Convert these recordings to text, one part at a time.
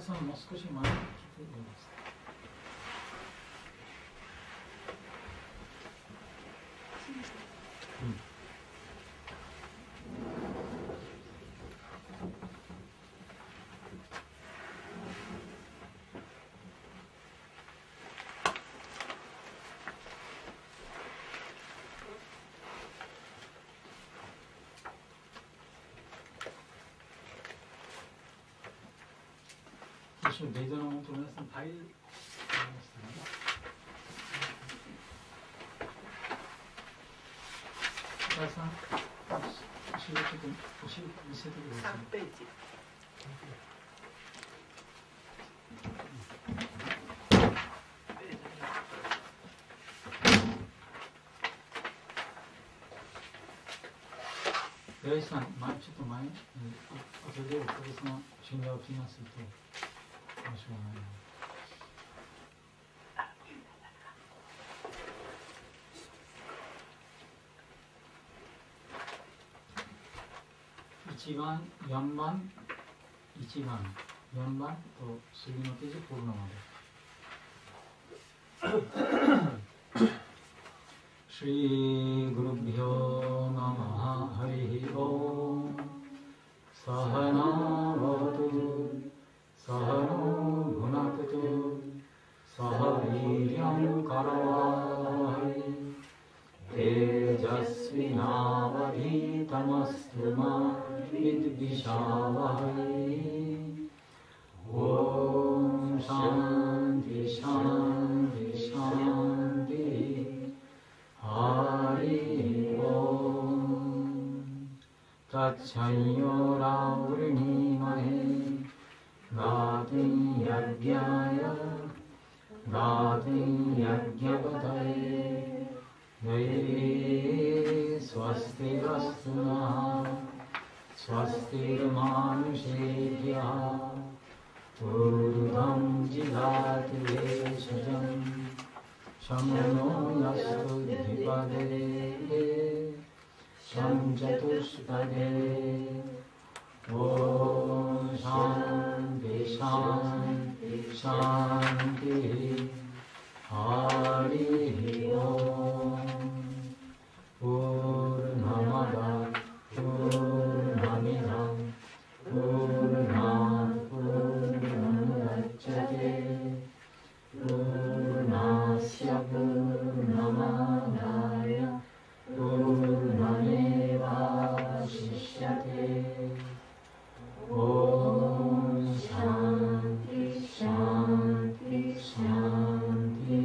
さんもう少し前に来ています。ベイドの本当皆さん大変ありましたね。お母さん、お尻見せてください。3ページ。八重さん、ちょっと前に後でおかげさま信頼を気がすると。しょうがない。1番、4番、1番、4番と次のページポルノまで。シリグルビョーナマハリヒオーサハナワトゥサハノブナクトサハリリャンカラワハリテジャスヴィナワリタマストマビドビシャワハリオーシャンディシャンディシャンディハリオタッチャンヨラウリニマヘGātiṃ yajñāya Gātiṃ yajñapataye Devi swastirasthu nā Swastirmanushevyā Urdham jidāti veshajam Shamano yastu dhipade Shamjatushpade Om Shanti Shanti Shanti Hari Om Purnamada Purnamidam Purnam Purnamudachyate Purnasya Purnamadaya Purnameva Shishyate Om Shanti Shanti Shanti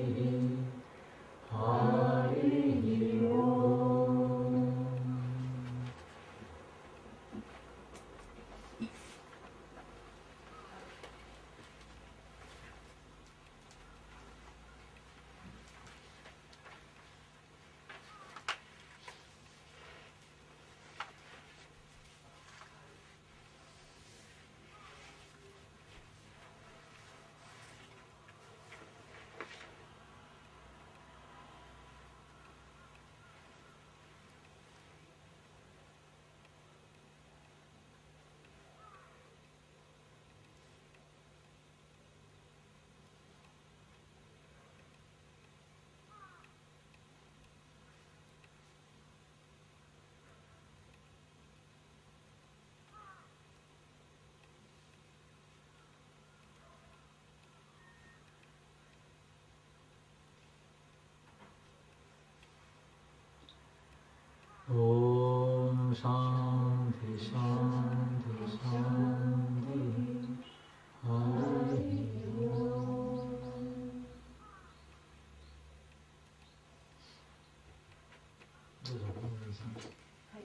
Hari Om. Om Shanti Shanti Shanti Hari Om. どうぞ、本田さん。はい。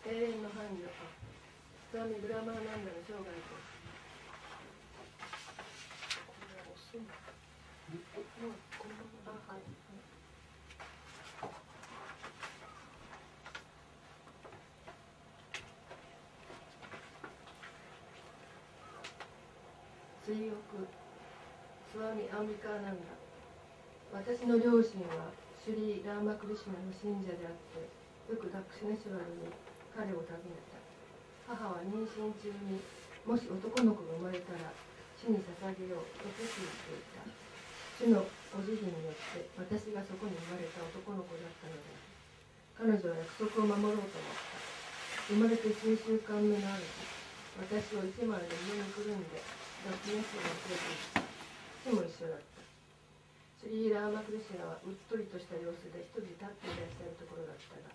永遠の伴侶、スワミブラマーナンダの生涯です。これは遅い。もうこのまま。はい。追憶スワミ・アンビカーナンダ。私の両親はシュリー・ラーマ・クリシュナの信者であってよくダクシネシュワルに彼を訪ねた。母は妊娠中にもし男の子が生まれたら主に捧げようと決意していた。主のご慈悲によって私がそこに生まれた男の子だったので、彼女は約束を守ろうと思った。生まれて数週間目のある日、私を一枚の上にくるんで学園室に連れて行った。父も一緒だった。シリー・ラーマクリシナはうっとりとした様子で一人立っていらっしゃるところだったが、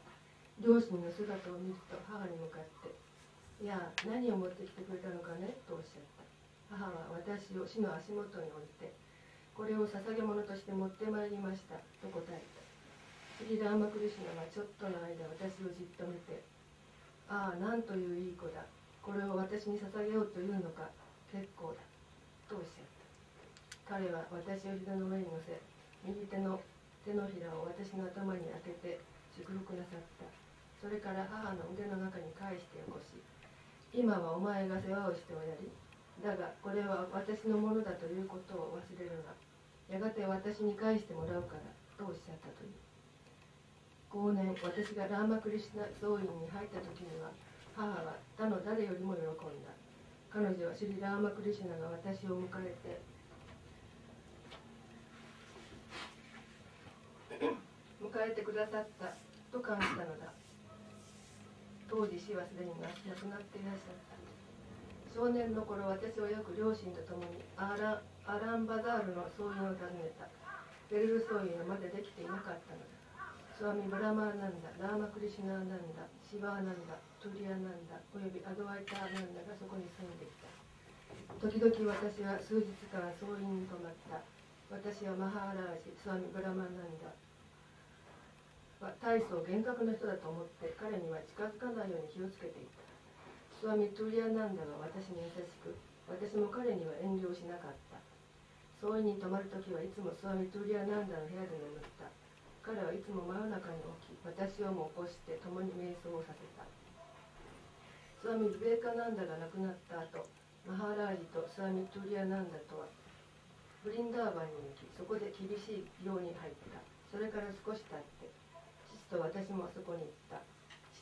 両親の姿を見ると母に向かって「いや、何を持ってきてくれたのかね」とおっしゃった。母は私を死の足元に置いて「これを捧げ物として持ってまいりました」と答えた。シリー・ラーマクリシナはちょっとの間私をじっと見て「ああ、なんといういい子だ。これを私に捧げようというのか。結構だ」とおっしゃった。彼は私を膝の上に乗せ、右手の手のひらを私の頭に当てて祝福なさった。それから母の腕の中に返してよこし、今はお前が世話をしておやり、だがこれは私のものだということを忘れるな。やがて私に返してもらうからとおっしゃったという。後年、私がラーマクリシナ僧院に入った時には、母は他の誰よりも喜んだ。彼女はシリ・ラーマクリシナが私を迎えてくださったと感じたのだ。当時死はすでに亡くなっていらっしゃった。少年の頃、私はよく両親と共にアランバザールの僧院を訪ねた。ベルル僧院はまだできていなかったのだ。スワミ・ブラマーナンダ、ラーマクリシナーナンダ、シバーナンダ、トゥリアナンダおよびアドワイターナンダがそこに住んでいた。時々私は数日間僧院に泊まった。私はマハーラージ、スワミ・ブラマーナンダ大層厳格な人だと思って彼には近づかないように気をつけていた。スワミ・トゥリアナンダは私に優しく、私も彼には遠慮しなかった。僧院に泊まるときはいつもスワミ・トゥリアナンダの部屋で眠った。彼はいつも真夜中に起き、私をも起こして共に瞑想をさせた。スワミ・ビベーカナンダが亡くなった後、マハーラージとスワミ・トゥリアナンダとはブリンダーバンに行き、そこで厳しい病に入った。それから少し経って父と私もそこに行った。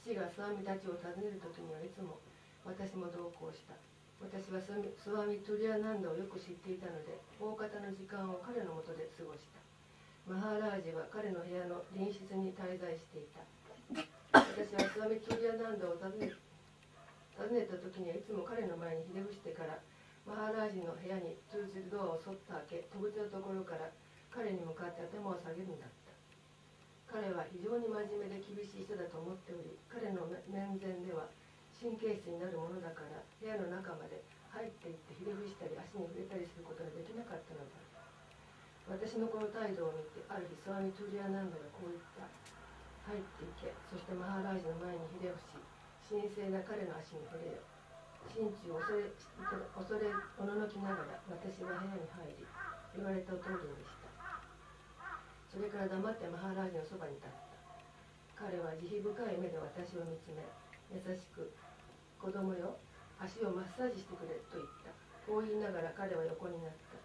父がスワミたちを訪ねるときにはいつも私も同行した。私はスワミ・トゥリアナンダをよく知っていたので、大方の時間を彼のもとで過ごした。マハーラージは彼の部屋の隣室に滞在していた。私はスワミ・トゥリアナンダを訪ねた時にはいつも彼の前にひれ伏してからマハーラージの部屋に通じるドアをそっと開け、戸口のところから彼に向かって頭を下げるんだった。彼は非常に真面目で厳しい人だと思っており、彼の面前では神経質になるものだから部屋の中まで入っていってひれ伏したり足に触れたりすることができなかったのだ。私のこの態度を見て、ある日スワミ・トゥリアナンダがこう言った。入っていけ、そしてマハーラージの前にひれ伏し、神聖な彼の足に触れよ。心中を恐れおののきながら私は部屋に入り、言われた通りにした。それから黙ってマハーラージのそばに立った。彼は慈悲深い目で私を見つめ、優しく「子供よ、足をマッサージしてくれ」と言った。こう言いながら彼は横になった。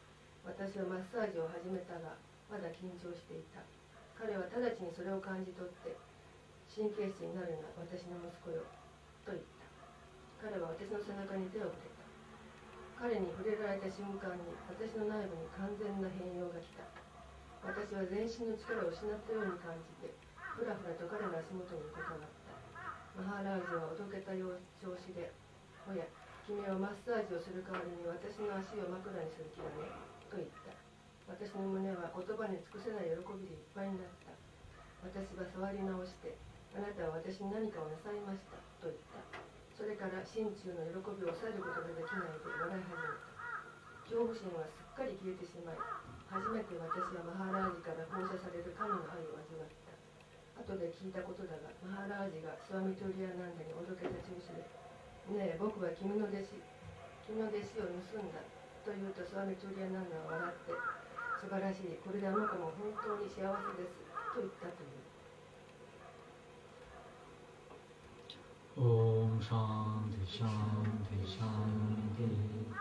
私はマッサージを始めたが、まだ緊張していた。彼は直ちにそれを感じ取って、神経質になるな、私の息子よ、と言った。彼は私の背中に手を触れた。彼に触れられた瞬間に、私の内部に完全な変容が来た。私は全身の力を失ったように感じて、ふらふらと彼の足元に横たわった。マハーラージはおどけた調子で、おや、君はマッサージをする代わりに私の足を枕にする気だね、と言った。私の胸は言葉に尽くせない喜びでいっぱいになった。私は触り直して、あなたは私に何かをなさいました、と言った。それから心中の喜びを抑えることができないで笑い始めた。恐怖心はすっかり消えてしまい、初めて私はマハーラージから放射される神の愛を味わった。後で聞いたことだが、マハーラージがスワミ・トゥリアナンダにおどけた調子で、ねえ、僕は君の弟子を盗んだと言うと、スワミ・トゥリアナンダは笑って、素晴らしい、これであの子も本当に幸せですと言ったという。オームシャンティシャンティシャンティ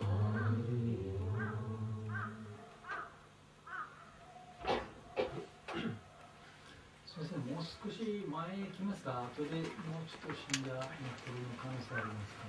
ハリオム。先生、もう少し前へ来ますか？後でもうちょっと死んだ残りの可能性ありますか？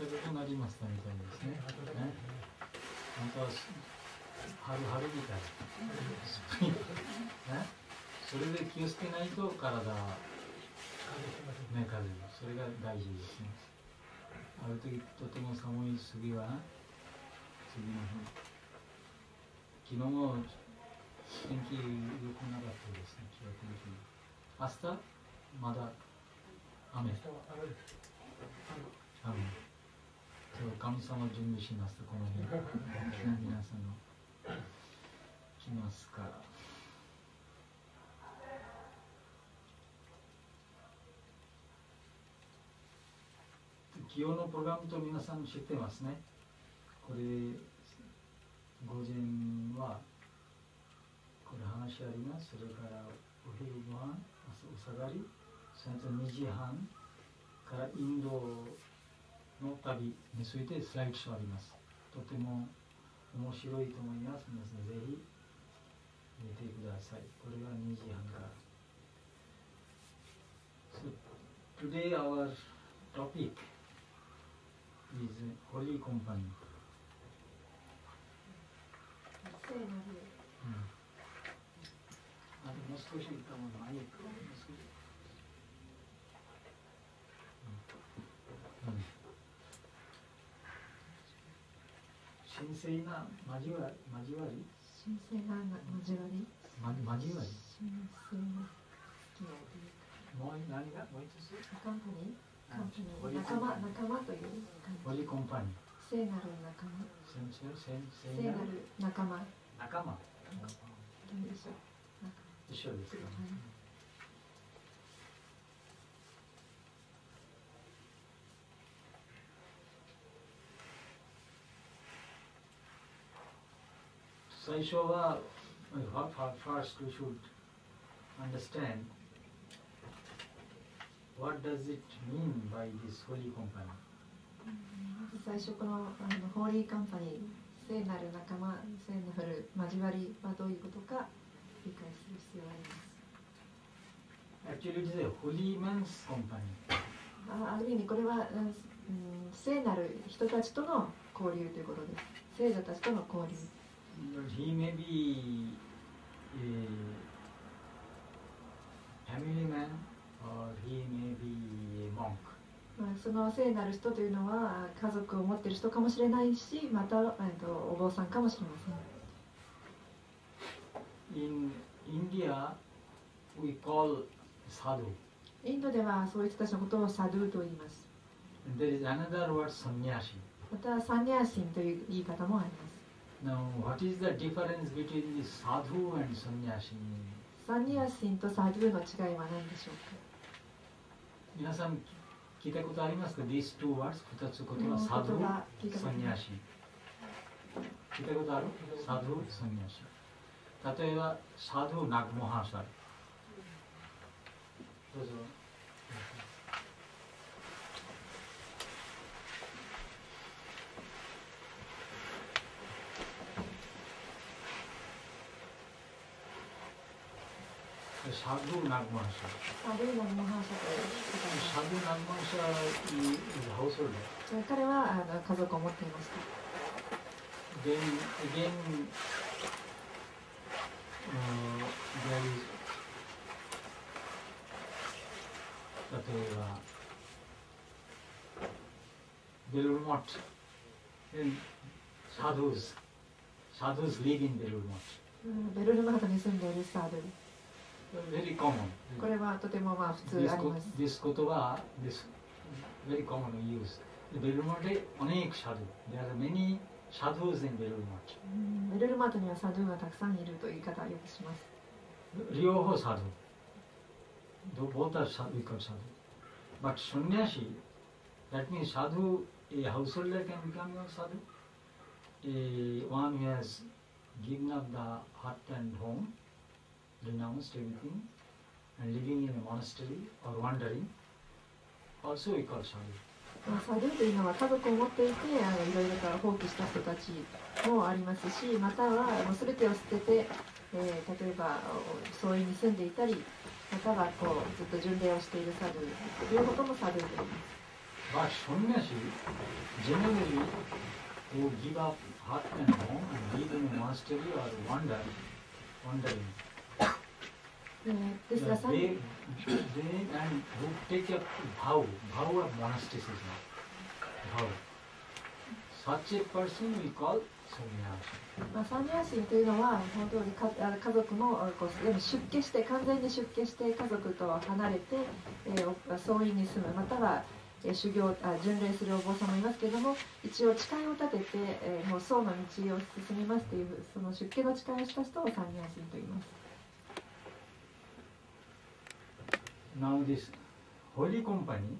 ことになりましたみたいですね。本当は春みたいな。それで気をつけないと体ね、風邪、それが大事ですね。ある時とても寒い次は次の日、昨日も天気良くなかったですね。明日まだ雨。神様準備しますと、この日皆さんの来ますから。今日のプログラムと皆さん知ってますね。これ午前はこれ話あります。それからお昼ご飯、お下がり、その後2時半からインドの旅についてスライドショーあります。とても面白いと思います。皆さんぜひ見てください。これが2時半から。So, today our topic is Holy Company. もう少し言ったものないか。神聖な交わり。神聖な交わり。交わり。神聖な付き合いというか。もう何がもう一つ？カンパニー。仲間という感じ。ホリーコンパニー。聖なる仲間。聖なる仲間。仲間。何でしょう。一緒ですか。最初は、first we should understand what does it mean by this holy company. 最初このホーリーカンパニー、聖なる仲間、聖なる交わりはどういうことか理解する必要があります。Actually, it is a holy man's company. ある意味これは、聖なる人たちとの交流ということです。聖者たちとの交流。He may be a family man or he may be a monk. その聖なる人というのは家族を持っている人かもしれないし、またお坊さんかもしれません。In India, we call sadhu. インドではそういう人たちのことをサドゥと言います。There is another word, sannyasi. またサンニャーシンという言い方もあります。Now, what is the difference between the sadhu and sannyasi? サンニャーシンとサドゥの違いは何でしょうか。皆さん聞いたことありますか？ These two words、二つ言葉、サドゥ、サンニャシ。聞いたことある？サドゥ、サンニャシ。例えば、サドゥ、ナグモハサル。どうぞ。サドゥナグマンシャ。サドゥナグマンシャという。サドゥナグマンシャis household. 彼は家族を持っていました。Then again, there is 例えばベルモット。Sadhus live in ベルモット。ベルモットに住んでいるサドゥ。Very common. これはとても普通あります。This 言葉 this very common use. ベルモットで어नेकサドゥ。There are many sadhus in ベルモット。ベルモットにはサドゥがたくさんいるという言い方をよくします。両方サドゥ。Both are sadhu, sadhu. But sannyasi, that means sadhu, a householder can become a sadhu. One who has given up the hut and home, renounced everything, and living in a monastery or wandering, also we call sadhu. サドゥというのは家族を持っていていろいろと放棄した人たちもありますし、または全てを捨てて、例えば僧院に住んでいたり、またはずっと巡礼をしているサドゥ、両方ともサドゥと言います。But sannyasi generally who give up heart and home and live in a monastery or wandering. ですが、 They and who take up vow of monasticism. Vow. Such a person we call sannyasi. サンニャーシーというのは本当に家族もこう出家して完全に出家して家族と離れて、僧院に住むまたは巡礼するお坊さんもいますけれども、一応誓いを立てて、もう僧の道を進みますというその出家の誓いをした人をサンニャーシーと言います。Now this holy company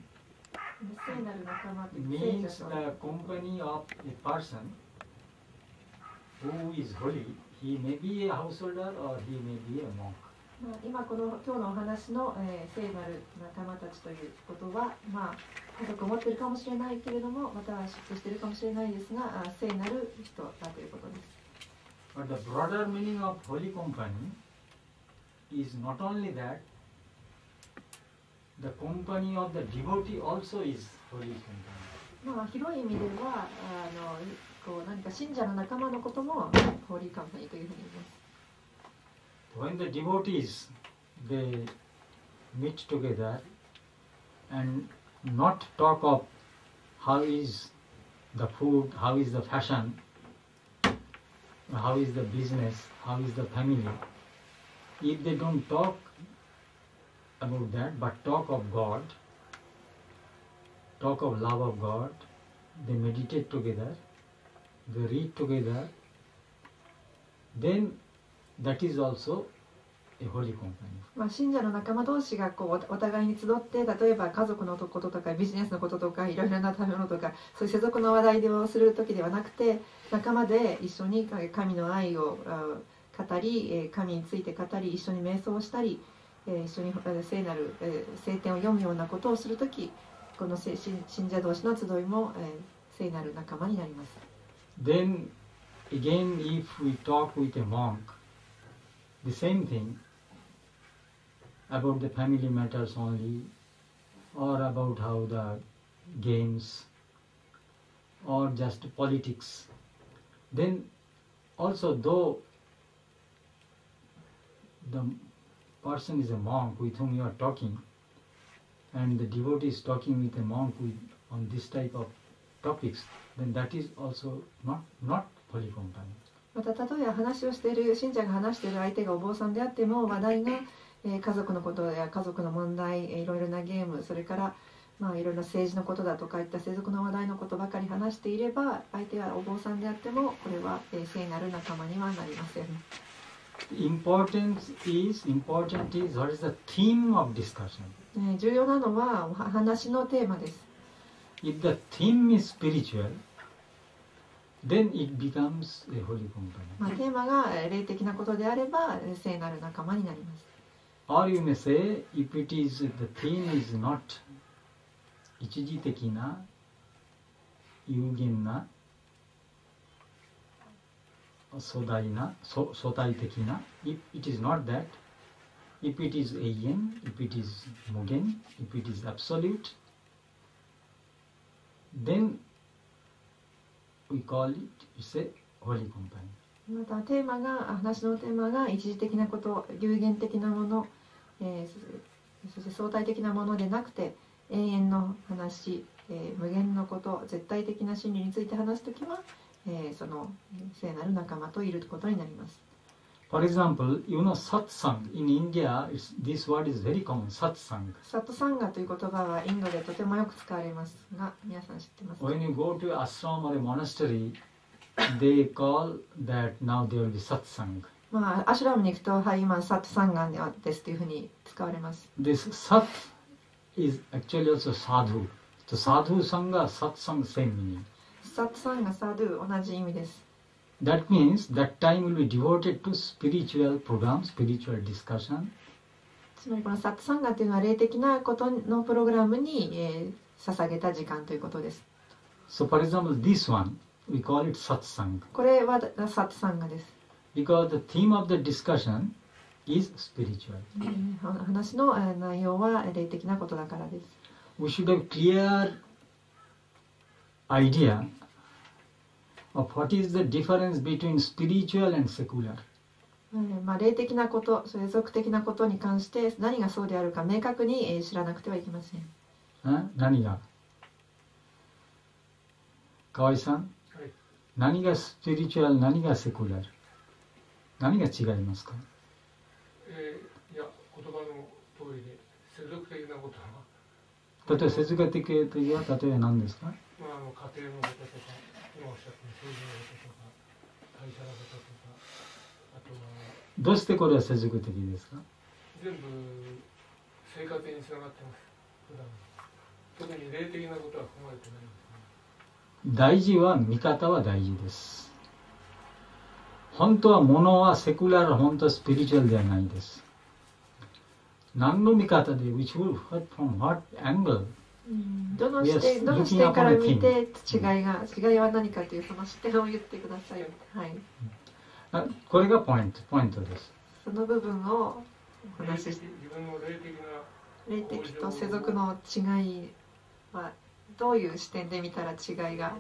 means the company of a person who is holy. He may be a householder or he may be a monk. 今この今日のお話の、聖なる仲間たちということは、家族を持っているかもしれないけれども、または出家しているかもしれないですが、聖なる人だということです。But the broader meaning of holy company is not only that, the company of the devotee also is holy company. 広い意味ではこう何か信者の仲間のこともホーリーカンパニーというふうに言います。When the devotees they meet together and not talk of how is the food, how is the fashion, how is the business, how is the family, if they don't talk about that but talk of God, talk of love of God, they meditate together, they read together, then that is also a holy company. 信者の仲間同士がこうお互いに集って例えば家族のこととかビジネスのこととかいろいろな食べ物とかそういう世俗の話題をする時ではなくて仲間で一緒に神の愛を語り神について語り一緒に瞑想をしたり一緒に聖なる聖典を読むようなことをするときこの信者同士の集いも聖なる仲間になります。Then again if we talk with a monk, the same thing about the family matters only or about how the games or just politics, then also though the person is a monk with whom you are talking and the devotee is talking with a monk on this type of topics, then that is also not holy company. また例えば話をしている信者が話している相手がお坊さんであっても話題が家族のことや家族の問題いろいろなゲームそれからいろいろな政治のことだとかいった世俗の話題のことばかり話していれば相手はお坊さんであってもこれは聖なる仲間にはなりません。Important is what is the theme of discussion. 重要なのは話のテーマです。If the theme is spiritual, then it becomes a holy company. テーマが霊的なことであれば聖なる仲間になります。Or you may say, if the theme is not 一時的な有限な相対的な if it is not that, if it is 永遠 if it is 無限 if it is absolute, then we call it a holy company. また話のテーマが一時的なこと有限的なもの、そして相対的なものでなくて永遠の話、無限のこと絶対的な真理について話すときは、その聖なる仲間といることになります。For example, you know satsang in India, this word is very common, satsang. サットサンガという言葉はインドでとてもよく使われますが皆さん知ってますか？ When you go to ashram or a monastery, they call that now there will be satsang. アシュラムに行くとはい今サットサンガですというふうに使われます。This sat is actually also sadhu. So sadhu sangha, satsang same meaning. サットサンガサドゥ同じ意味です。That means that time will be devoted to spiritual program, spiritual discussion. つまりこのサットサンガというのは霊的なことのプログラムに、捧げた時間ということです。So for example, this one, we call it satsang. これはサットサンガです。Because the theme of the discussion is spiritual. 話の内容は霊的なことだからです。We should have clear idea of what is the difference between spiritual and secular. まあ霊的なこと、世俗的なことに関して何がそうであるか明確に知らなくてはいけません。何が？河合さん、はい、何がスピリチュアル、何がセクラル、何が違いますか？いや、言葉の通りで世俗的なことは。例えば世俗的は例えば何ですか？まあ、家庭のこととか、今おっしゃった政治のこととか、会社のこととか、あとはどうしてこれは世俗的ですか？全部生活につながってます。普段特に霊的なことは含まれてないんですね。大事は見方は大事です。本当は物はセクラル、本当はスピリチュアルではないです。何の見方で which will hurt from what angle、どの視点から見て違いは何かというその視点を言ってください。はい。これがポイントです。その部分をお話しして、自分の霊的と世俗の違いはどういう視点で見たら違いが、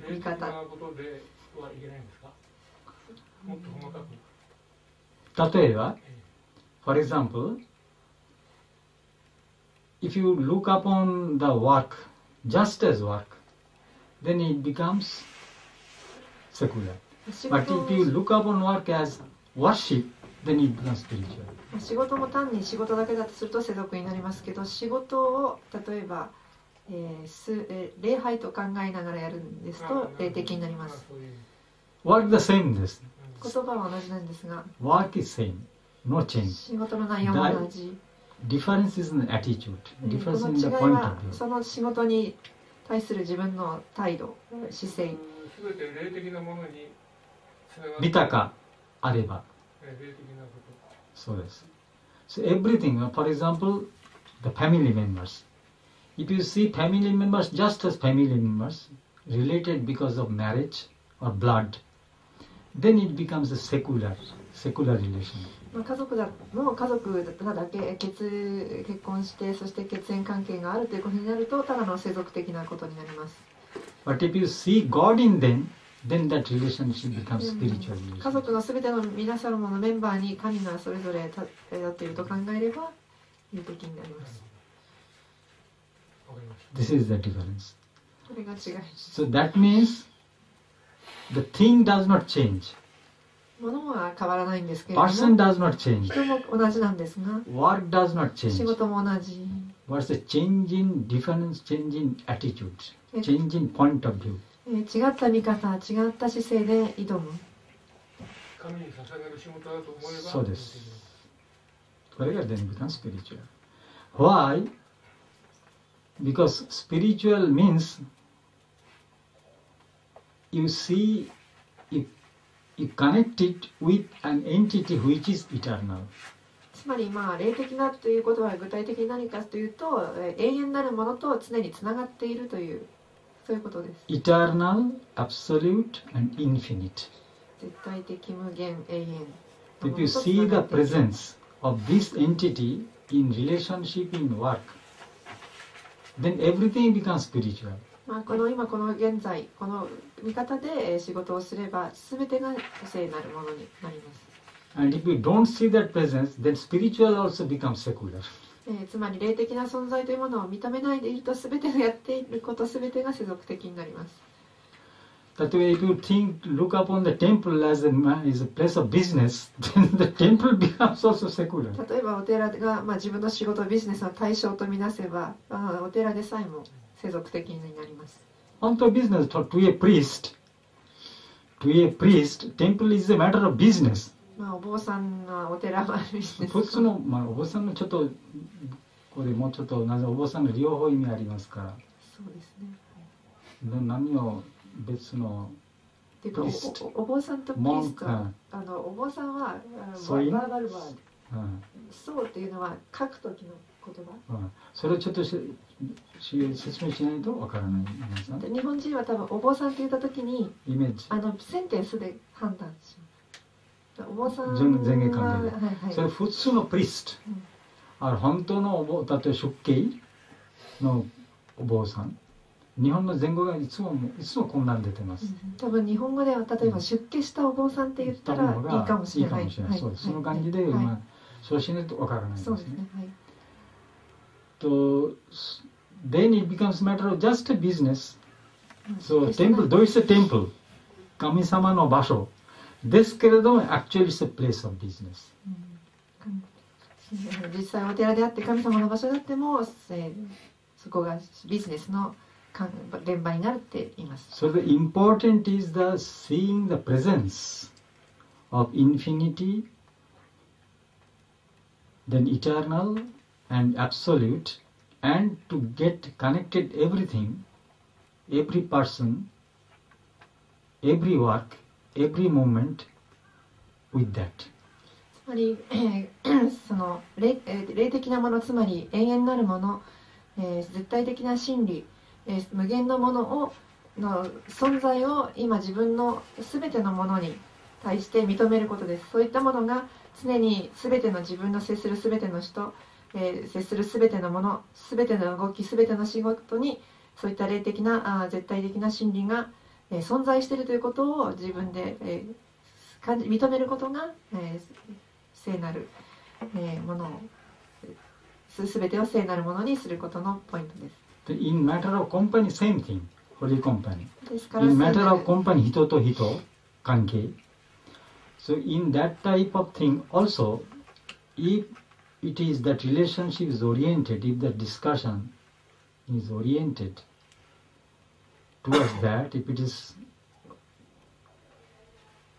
見方なことではいけないんですか？もっと細かく。例えば、for example, if you look upon the work just as work, then it becomes secular. But if you look upon work as worship, then it becomes spiritual. 仕事も単に仕事だけだとすると世俗になりますけど、仕事を例えば、礼拝と考えながらやるんですと霊的になります。Work the same です。言葉は同じなんですが、work is same, no change. 仕事の内容も同じ。Difference is in attitude. Difference in the この違い point は of view. その仕事に対する自分の態度、姿勢。すべて霊的なものに見たかあれば。霊的なこと。そうです。So everything, for example, the family members. If you see family members just as family members, related because of marriage or blood, then it becomes a secular relation. 家族だけ結婚してそして血縁関係があるということになるとただの世俗的なことになります。But if you see God in them, then that relationship becomes spiritual relationship. 家族のすべての皆様のメンバーに神がそれぞれだっていると考えれば有的になります。This is the difference. これが違い。So that means the thing does not change. 物は変わらないんですけれども、 Person does not change. 人も同じなんですが、 Work does not change. 仕事も同じ。What's the change in difference, change in attitude, change in point of view. 違った見方、違った姿勢で挑む。神に捧げる仕事だと思えば。そうです。これが then becomes spiritual. Why? Because spiritual means you see, you connect it with an entity which is eternal. つまり霊的なということは具体的に何かというと永遠なるものと常につながっているというそういうことです。Eternal, absolute, and infinite. 絶対的無限永遠。If you see the presence of this entity in relationship in work, then everything becomes spiritual. この現在この見方で仕事をすれば全てが聖なるものになります。And if you don't see that presence, then spiritual also becomes secular. つまり霊的な存在というものを認めないでいると全てがやっていること全てが世俗的になります。That way, if you look upon the temple as a place of business, then the temple becomes also secular. 例えばお寺が自分の仕事ビジネスの対象とみなせばお寺でさえも世俗的になります。On to business, to a priest, temple is a matter of business. お坊さんのお寺はビジネス。普通のお坊さんのちょっとこれもうちょっとなぜお坊さんの両方意味ありますから。そうですね。何を別のプリスト。お坊さんとプリスト。お坊さんはバーバルバード。そうっていうのは書く時の言葉。それをちょっと説明しないとわからない。日本人は多分お坊さんって言った時にイメージセンテンスで判断します。お坊さんは前言関係で、それ普通のプリスト、本当の例えば出家のお坊さん日本の前後がいつも混乱出てます。多分日本語では例えば出家したお坊さんって言ったらいいかもしれない。そうです。その感じで、そうしないとわからないですね。そうですね。と、then it becomes matter of just a business. So temple, though it's a temple, 神様の場所ですけれども、actually it's a place of business. 実際お寺であって神様の場所であっても、そこがビジネスの現場になるって言います。So the important is the seeing the presence of infinity, then eternal and absolute, and to get connected everything, every person, every work, every moment with that. つまり、その霊的なもの、つまり永遠なるもの、絶対的な真理、無限のものの存在を今自分の全てのものに対して認めることです。そういったものが常に全ての自分の接する全ての人、接する全てのもの、全ての動き、全ての仕事にそういった霊的な絶対的な真理が存在しているということを自分で認めることが聖なるものを全てを聖なるものにすることのポイントです。In matter of company, same thing, holy company. In matter of company, 人と人関係。So in that type of thing also, if it is that relationship is oriented, if the discussion is oriented towards that, if it is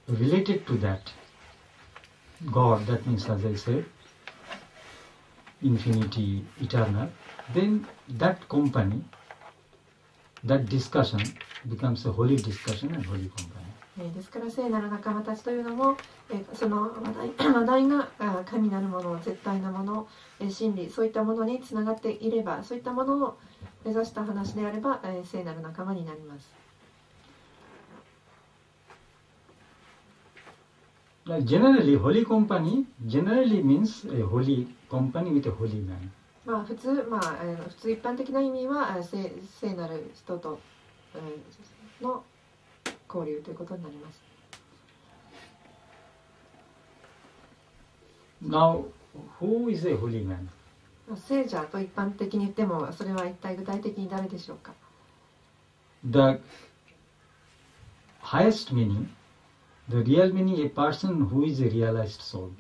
related to that God, that means, as I said, infinity, eternal, then that company, that discussion becomes a holy discussion and holy company. ですから聖なる仲間たちというのも、その話題が神なるもの、絶対なもの、真理、そういったものにつながっていれば、そういったものを目指した話であれば、聖なる仲間になります。Generally, holy company generally means a holy company with a holy man. 普通一般的な意味は聖なる人との交流ということになります。Now, who is a holy man? 聖者と一般的に言っても、それは一体具体的に誰でしょうか。The highest meaning, the real meaning, a person who is a realized soul.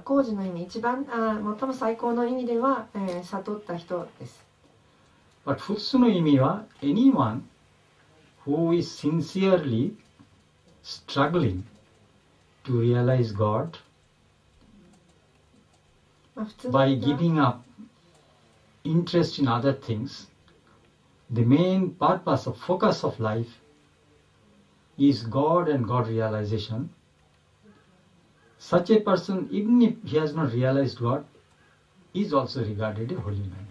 工事の意味、一番最も最高の意味では、悟った人です。But 普通の意味は anyone who is sincerely struggling to realize God by giving up interest in other things. The main purpose of focus of life is God and God realization. Such a person, even if he has not realized God, is also regarded a holy man.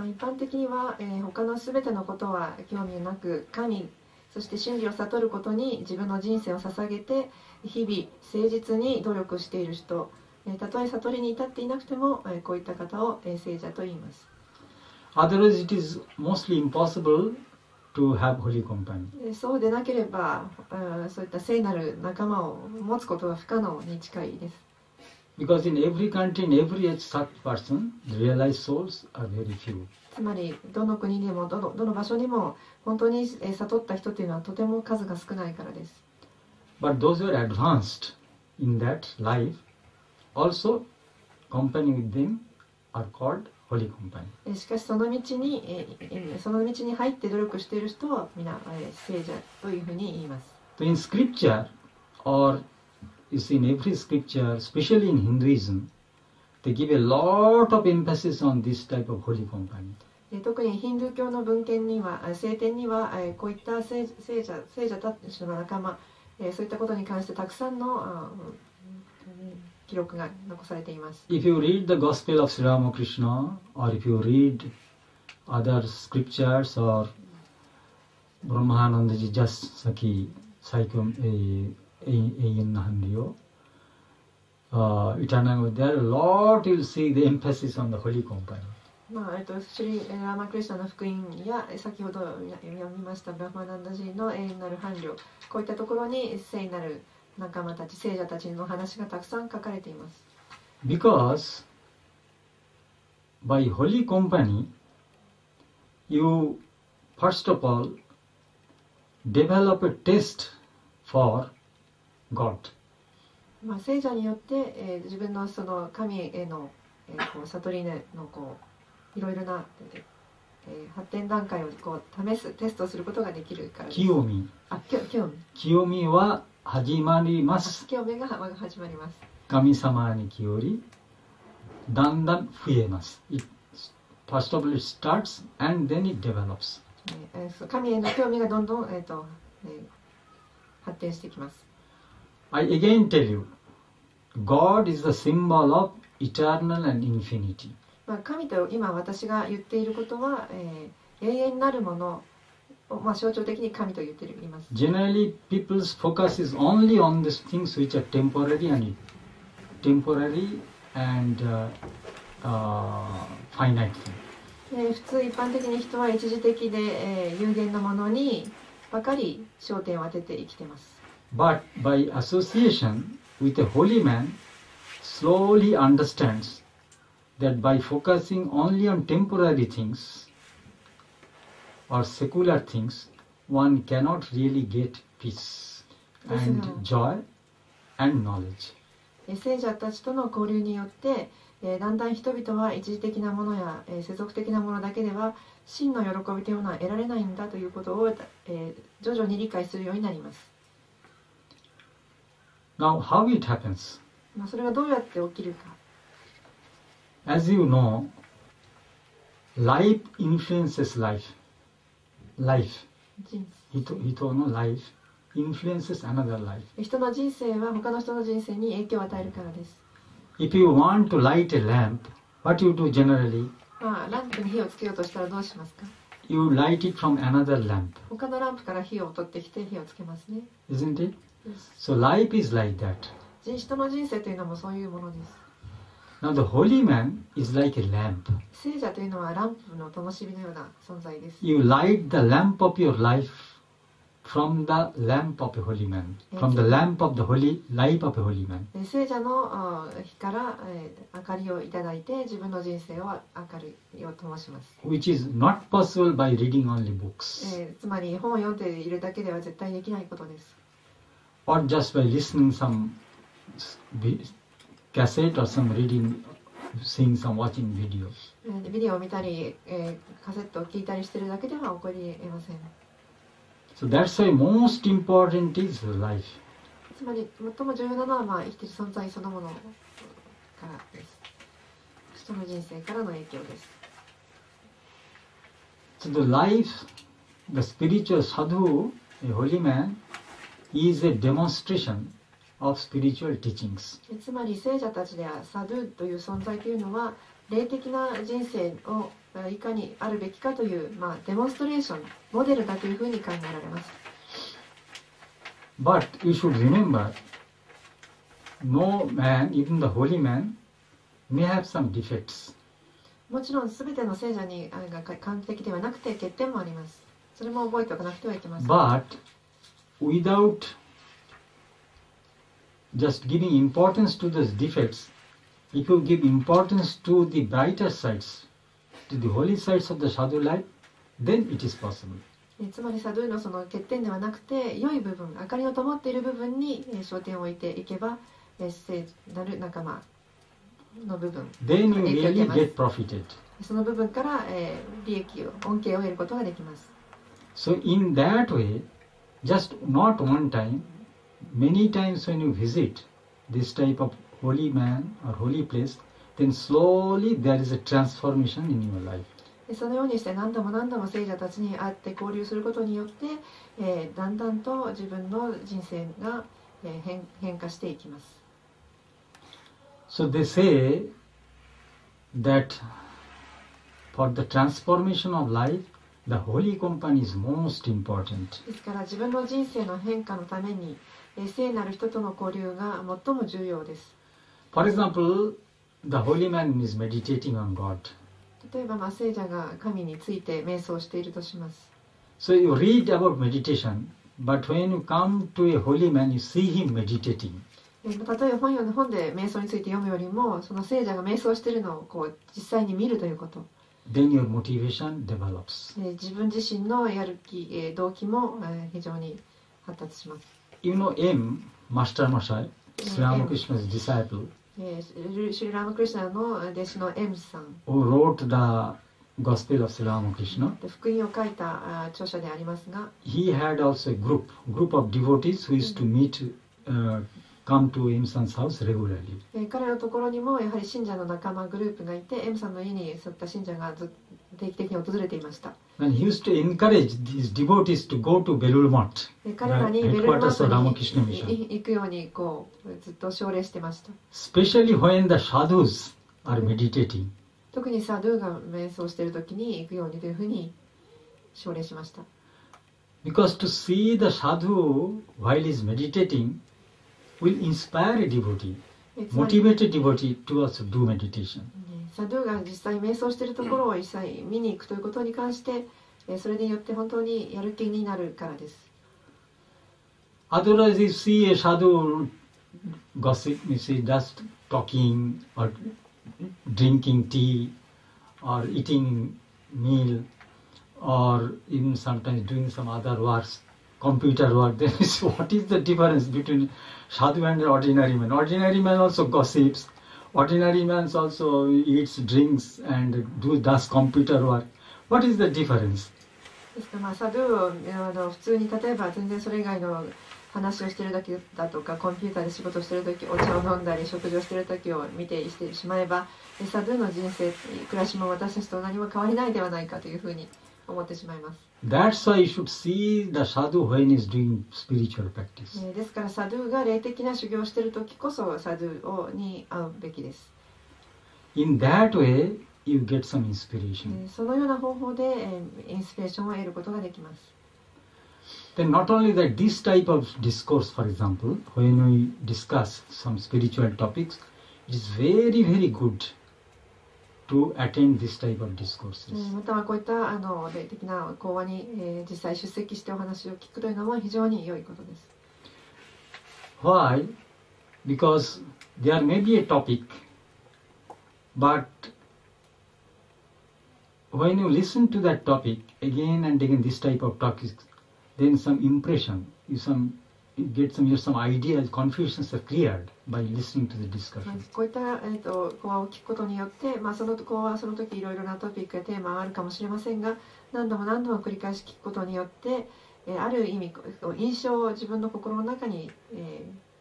一般的には、他のすべてのことは興味なく、神、そして真理を悟ることに自分の人生を捧げて、日々誠実に努力している人、たとえ悟りに至っていなくても、こういった方を聖者と言います。Otherwise, it is mostly impossible to have holy company. そうでなければ、そういった聖なる仲間を持つことは不可能に近いです。Because in every country, in every age, such person, the realized souls are very few. つまりどの国でもどの場所にも本当に悟った人というのはとても数が少ないからです。But those who are advanced in that life, also company with them are called holy company. しかしその道に入って努力している人は皆聖者というふうに言います。So in scripture, or is in every scripture, especially in Hinduism, they give a lot of emphasis on this type of holy company. 特にヒンドゥー教の文献には、聖典にはこういった聖者たちの仲間、そういったことに関してたくさんの記録が残されています。If you read the Gospel of Sri Ramakrishna, or if you read other scriptures, or Brahmanandaji just Saki Saikyam Ayin Nahandiyo, Eternal, there are a lot you'll see the emphasis on the holy company. シュリー・ラーマ・クリシュナの福音や先ほど読みましたブラフマナンダ寺の永遠なる伴侶、こういったところに聖なる仲間たち、聖者たちの話がたくさん書かれています。Because by holy company, you first of all develop a taste for God. 聖者によって、自分のその神への、悟りのいろいろな、発展段階を試す、テストすることができるからです。清み。清みは始まります。清めが始まります。神様によりだんだん増えます。First of all it starts and then it develops. 神への興味がどんどん、発展していきます。I again tell you, God is the symbol of eternal and infinity. 神と今私が言っていることは、永遠なるものを、象徴的に神と言っています。Generally, people's focus is only on these things which are temporary and finite things. 普通一般的に人は一時的で、有限なものにばかり焦点を当てて生きています。But by association with a holy man, slowly understands that by focusing only on temporary things or secular things, one cannot really get peace and joy and knowledge. 聖者たちとの交流によって、だんだん人々は一時的なものや、世俗的なものだけでは真の喜びというのは得られないんだということを、徐々に理解するようになります。Now, how it happens? それがどうやって起きるか。As you know, life influences life. Life. 人の life influences another life. 人の人生は他の人の人生に影響を与えるからです。If you want to light a lamp, what you do generally? ランプに火をつけようとしたらどうしますか？ You light it from another lamp. 他のランプから火を取ってきて火をつけますね。Isn't it? So life is like that. 人の人生というのもそういうものです。Now the holy man is like a lamp. 聖者というのはランプの灯火のような存在です。You light the lamp of your life from the lamp of a holy man. From the lamp of the holy life of a holy man. 聖者の火から明かりをいただいて自分の人生を明かりを灯します。Which is not possible by reading only books. つまり本を読んでいるだけでは絶対できないことです。Or just by listening some cassette or some reading, seeing some watching video. ビデオを見たり、カセットを聞いたりしているだけでは起こり得ません。So that's why most important is life. つまり最も重要なのは生きている存在そのものからです。人の人生からの影響です。So the life, the spiritual sadhu, a holy man, is a demonstration of spiritual teachings. つまり聖者たちではサドゥという存在というのは霊的な人生をいかにあるべきかという、デモンストレーション、モデルだというふうに考えられます。But you should remember, no man, even the holy man, may have some defects. もちろん全ての聖者にが完璧ではなくて欠点もあります。それも覚えておかなくてはいけません。But without just giving importance to those defects, if you give importance to the brighter sides, to the holy sides of the sadhu life, then it is possible. つまりサドゥのその欠点ではなくて良い部分、明かりの灯っている部分に焦点を置いていけば、聖なる仲間の部分、then you really get profited. その部分から、利益を、恩恵を得ることができます。So in that way, just not one time, many times when you visit this type of holy man or holy place, then slowly there is a transformation in your life. そのようにして何度も何度も聖者たちに会って交流することによって、だんだんと自分の人生が、変化していきます。So they say that for the transformation of life, the holy company is most important. ですから自分の人生の変化のために、聖なる人との交流が最も重要です。For example, the holy man is meditating on God. 例えば、聖者が神について瞑想しているとします。So you read about meditation, but when you come to a holy man, you see him meditating. 例えば本で瞑想について読むよりも、その聖者が瞑想しているのを実際に見るということ。Then your motivation develops. 自分自身のやる気、動機も非常に発達します。You know M, Master Mashai, Sri Ramakrishna's disciple, シュリラーマクリシュナの弟子の M さん who wrote the Gospel of Sri Ramakrishna. 福音を書いた著者でありますが、 He had also a group of devotees who used to meet, come to M San's house regularly. 彼のところにもやはり信者の仲間グループがいて、 M さんの家にそういった信者が定期的に訪れていました。 And he used to encourage these devotees to go to Belur Math, 彼らにベルルマ headquarters of ッ Ramakrishna トに Mission. 行くようにずっと奨励してました。 Especially when the sadhus are meditating. 特にサドゥが瞑想している時に行くようにというふうに奨励しました。 Because to see the sadhu while he is meditating will inspire a devotee, つまり motivate a devotee to also do meditation. サドゥが実際瞑想しているところを一切見に行くということに関して、それによって本当にやる気になるからです。 Otherwise, if you see a sadhu gossip, you see just talking or drinking tea or eating meal or even sometimes doing some other works, computer work, then what is the difference between sadhu and an ordinary man? Ordinary man also gossips. Ordinary man also eats, drinks and does computer work. What is the difference? ですからサドゥを普通に例えば全然それ以外の話をしているだけだとか、コンピューターで仕事をしている時、お茶を飲んだり食事をしている時を見てしてしまえば、サドゥの人生暮らしも私たちと何も変わりないではないかというふうに思ってしまいます。 That's why you should see the sadhu when he is doing spiritual practice. ですからサドゥが霊的な修行をしている時こそサドゥに会うべきです。 In that way, you get some inspiration. そのような方法でインスピレーションを得ることができます。 Then not only that, this type of discourse, for example, when we discuss some spiritual topics, it is very, very good to attend this type of discourses. またはこういった霊的な講話に実際出席してお話を聞くというのも非常に良いことです。 Why? Because there may be a topic, but when you listen to that topic again and again, this type of topics, then some impression, you get some ideas, confusions are cleared by listening to the discussion. こういった講話を聞くことによって、その講話はその時いろいろなトピックやテーマがあるかもしれませんが、何度も繰り返し聞くことによって、ある意味印象を自分の心の中に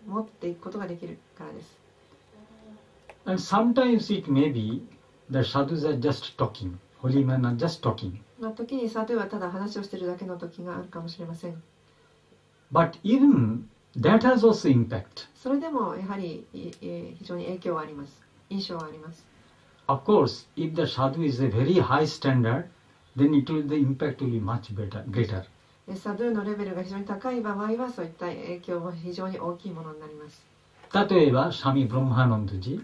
持っていくことができるからです。 And sometimes it may be that sadhus are just talking, holy men are just talking. 時にサドゥはただ話をしているだけの時があるかもしれません。 But even that has also impact. それでもやはり非常に影響はあります。印象はあります。 Of course, if the sadhu is a very high standard, then the impact will be much greater. サドゥのレベルが非常に高い場合はそういった影響も非常に大きいものになります。例えば、Swami Brahmanandaji.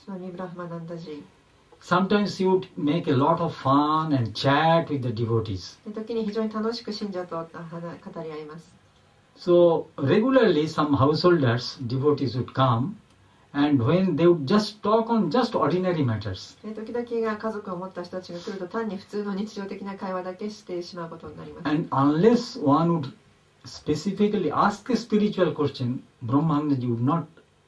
スワミブラフマナンダジー。 Sometimes he would make a lot of fun and chat with the devotees. 時に非常に楽しく信者と語り合います。 So regularly some householders, devotees would come, and when they would just talk on just ordinary matters. 時々家族を持った人たちが来ると単に普通の日常的な会話だけしてしまうことになります。 And unless one would specifically ask a spiritual question, Brahmanandaji would not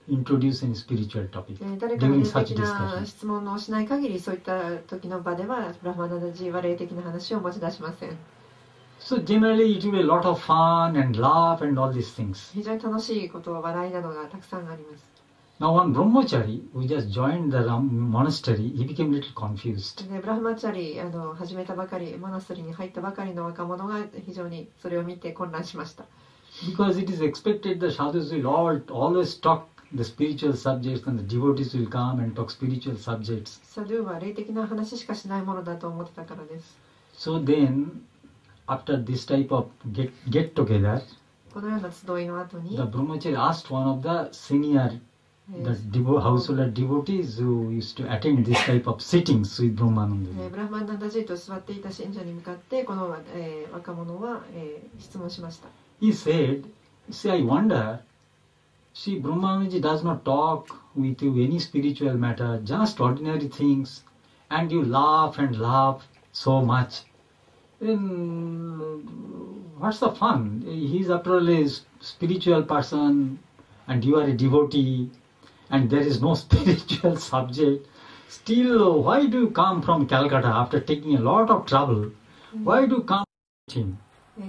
introduce any spiritual topic 誰かの during 霊 such 的な discussions. 質問をしない限り、そういった時の場ではブラフマナンダジーは霊的な話を持ち出しません。 So generally it will be a lot of fun and laugh and all these things. 非常に楽しいこと、笑いなどがたくさんあります。 Now one brahmachari who just joined the monastery, he became a little confused. でブラフマチャリ始めたばかり、モナストリーに入ったばかりの若者が非常にそれを見て混乱しました。 Because it is expected that sadhus will always talk the spiritual subjects and the devotees will come and talk spiritual subjects. サドゥは霊的な話しかしないものだと思ってたからです。 So then, after this type of get together, このような集いの後に the brahmachari asked one of the senior householder devotees who used to attend this type of sittings with Brahmananda. ブラフマナンダジーと座っていた信者に向かってこの、若者は、質問しました。He said, "See, I wonder. See, Brahmananda does not talk with you any spiritual matter, just ordinary things, and you laugh and laugh so much. Then what's the fun? He is after all a spiritual person, and you are a devotee, and there is no spiritual subject. Still, why do you come from Calcutta after taking a lot of trouble? Why do you come to him?"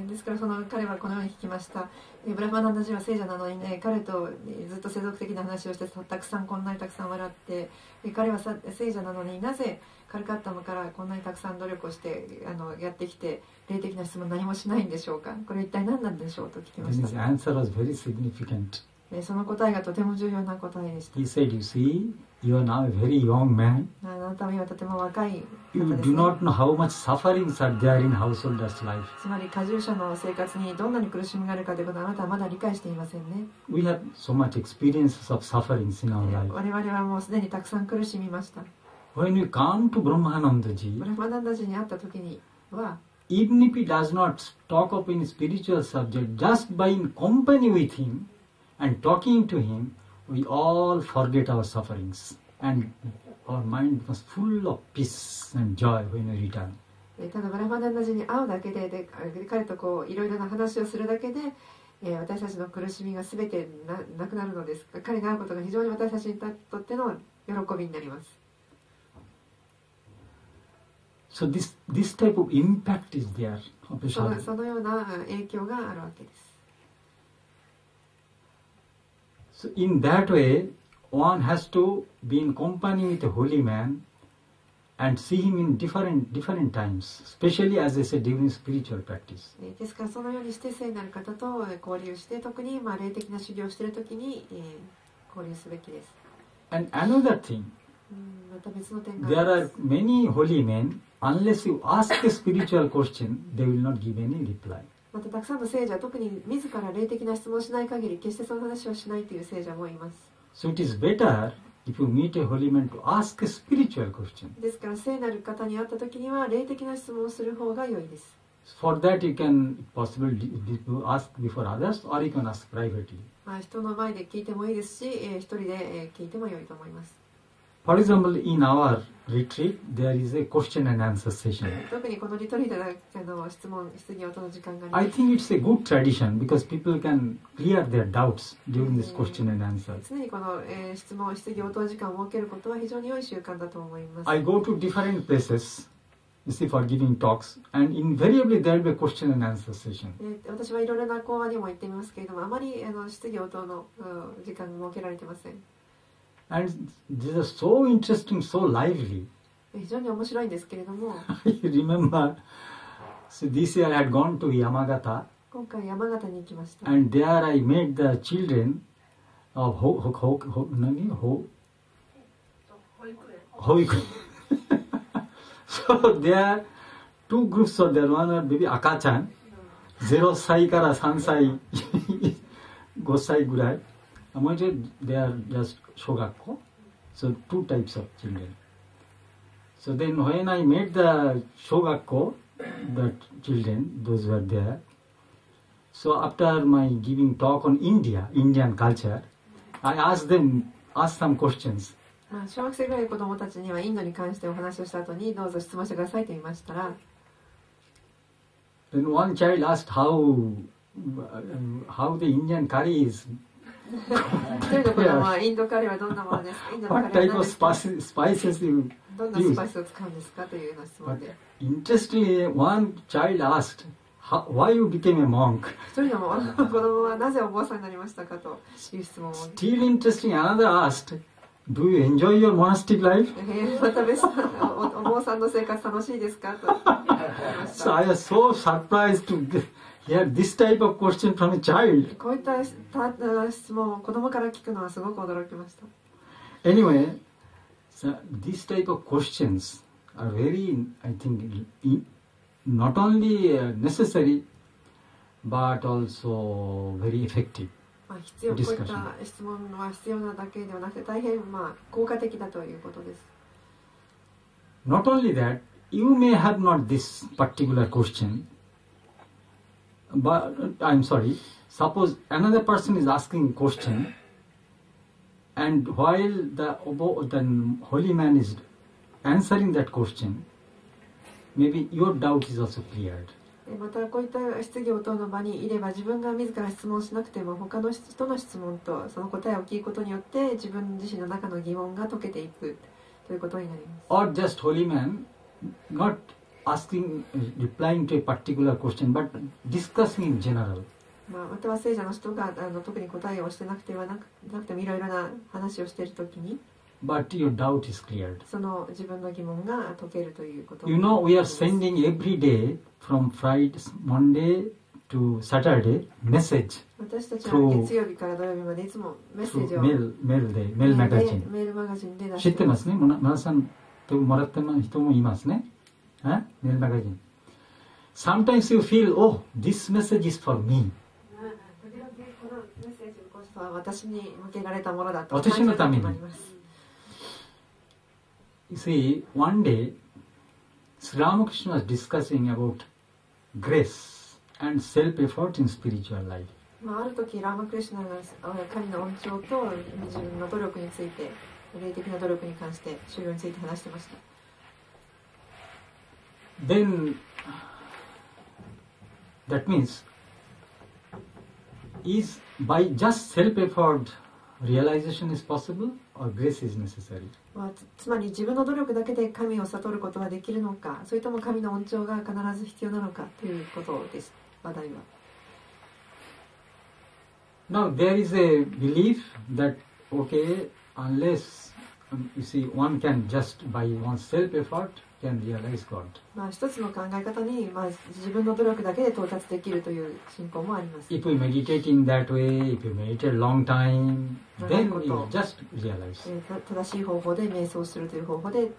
ですからその彼はこのように聞きました。ブラフマナンダジーは聖者なのにね、彼とずっと世俗的な話をしてたくさんこんなにたくさん笑って、彼は聖者なのになぜカルカッタからこんなにたくさん努力をしてやってきて霊的な質問何もしないんでしょうか。これ一体何なんでしょうと聞きました。His answer was very significant. その答えがとても重要な答えでした。He said, "You see, you are now a very young man. あなたは今とても若い方 You です do ね。 not know how much sufferings are there in householder's life. つまり過重者の生活にどんなに苦しみがあるかということはあなたはまだ理解していませんね。We have so much experiences of sufferings in our life. 我々はもうすでにたくさん苦しみました。 When we come to ブ Brahmanandaji, ラフマナンダジーに会った時には even if he does not talk of any spiritual subject, just by in company with him and talking to him, we all forget our sufferings. And our mind was full of peace and joy when we return. ただブラフマナンダジーに会うだけで彼とこういろいろな話をするだけで、私たちの苦しみが全てなくなるのです。彼に会うことが非常に私たちにとっての喜びになります。So this type of impact is there. そのような影響があるわけです。 So in that way, one has to be in company with a holy man and see him in different times, especially as I said during spiritual practice. ですからそのようにして聖なる方と交流して、特に霊的な修行をしているときに交流すべきです。 And another thing, また別の点が there あり are ます。 many holy men, unless you ask a spiritual question, they will not give any reply. またたくさんの聖者、特に自ら霊的な質問をしない限り決してその話をしないという聖者もいます。 So it is better if you meet a holy man to ask a spiritual question. ですから聖なる方に会った時には霊的な質問をする方が良いです。 For that you can possibly ask before others or you can ask privately. 人の前で聞いてもいいですし、一人で聞いても良いと思います。 For example, in our retreat, there is a question and answer session. 特にこのリトリートで質問、質疑応答の時間があ I ります。 think it's a good tradition because people can clear their doubts during this question and answer. 常にこの、質問、質疑応答時間を設けることは非常に良い習慣だと思います。 I go to different places, you see, for giving talks, and invariably there will be a question and answer session. 私はいろいろな講話にも行ってみますけれども、あまり質疑応答の時間が設けられていません。 And these are so interesting, so lively. 非常に面白いんですけれども、 I remember, so this year I had gone to Yamagata, 今回山形に行きました。 and there I met the children of Hoikuren. So there are two groups of there. One are baby Akachan, 0歳から3歳、5歳ぐらい。One they are just shogakko. So two types of children. So then when I met the shogakko, the children, those were there. So after my giving talk on Indian culture, I asked some questions. 小学生ぐらいの子どもたちにはインドに関してお話をした後にどうぞ質問してくださいと言いましたら、 Then one child asked how the Indian curry is. 一人の子供はインドカレーはどんなものですか、インドのカ What レーは type 何 of ですか、 spices you どんなスパイ use? スを使うんですかというような質問 But で、 interestingly, one child asked, why you became a monk? 一人の子供はなぜお坊さんになりましたかという質問を、 Still interesting, another asked, do you enjoy your monastic life? また別お坊さんの生活楽しいですかと言いまし So た。 I was so surprised to hear this type of question from a child. こういった質問を子供から聞くのはすごく驚きました。 Anyway, so this type of questions are very, I think, not only necessary, but also very effective. こういった質問は必要なだけではなくて大変効果的だということです。Not only that, you may have not this particular question, but I'm sorry, suppose another person is asking a question, and while the holy man is answering that question, maybe your doubt is also cleared. またこういった質疑応答の場にいれば自分が自ら質問しなくても他の人の質問とその答えを聞くことによって自分自身の中の疑問が解けていくということになります。Or just holy man not asking, replying to a particular question, but discussing in general. または聖者の人が特に答えをしてなくてもいろいろな話をしているときに But your doubt is cleared. その自分の疑問が解けるということ。You know, we are sending every day from Friday, Monday to Saturday message 私たちは月曜日から土曜日までいつもメッセージをメールマガジン。メールマガジンで出知ってますね。皆さんともらってる人もいますね。メールマガジン。Sometimes you feel, oh, this message is for me. 時々このメッセージこそは私に向けられたものだと私のために。感じる時もあります。You see, one day, Sri Ramakrishna was discussing about grace and self-effort in spiritual life. ある時ラーマクリシュナが神の恩寵と自分の努力について、霊的な努力に関して修行について話していました。Then, that means, is by just self-effort realization is possible or grace is necessary? つまり自分の努力だけで神を悟ることはできるのか、それとも神の恩寵が必ず必要なのかということです。話題は。Now there is a belief that okay, unless you see one can just by one's self-effort can realize God. 一つの考え方に、自分の努力だけで到達できるという信仰もあります。If we meditate in that way, if you meditate long time, then you just realize. 正しい方法で瞑想するという方法で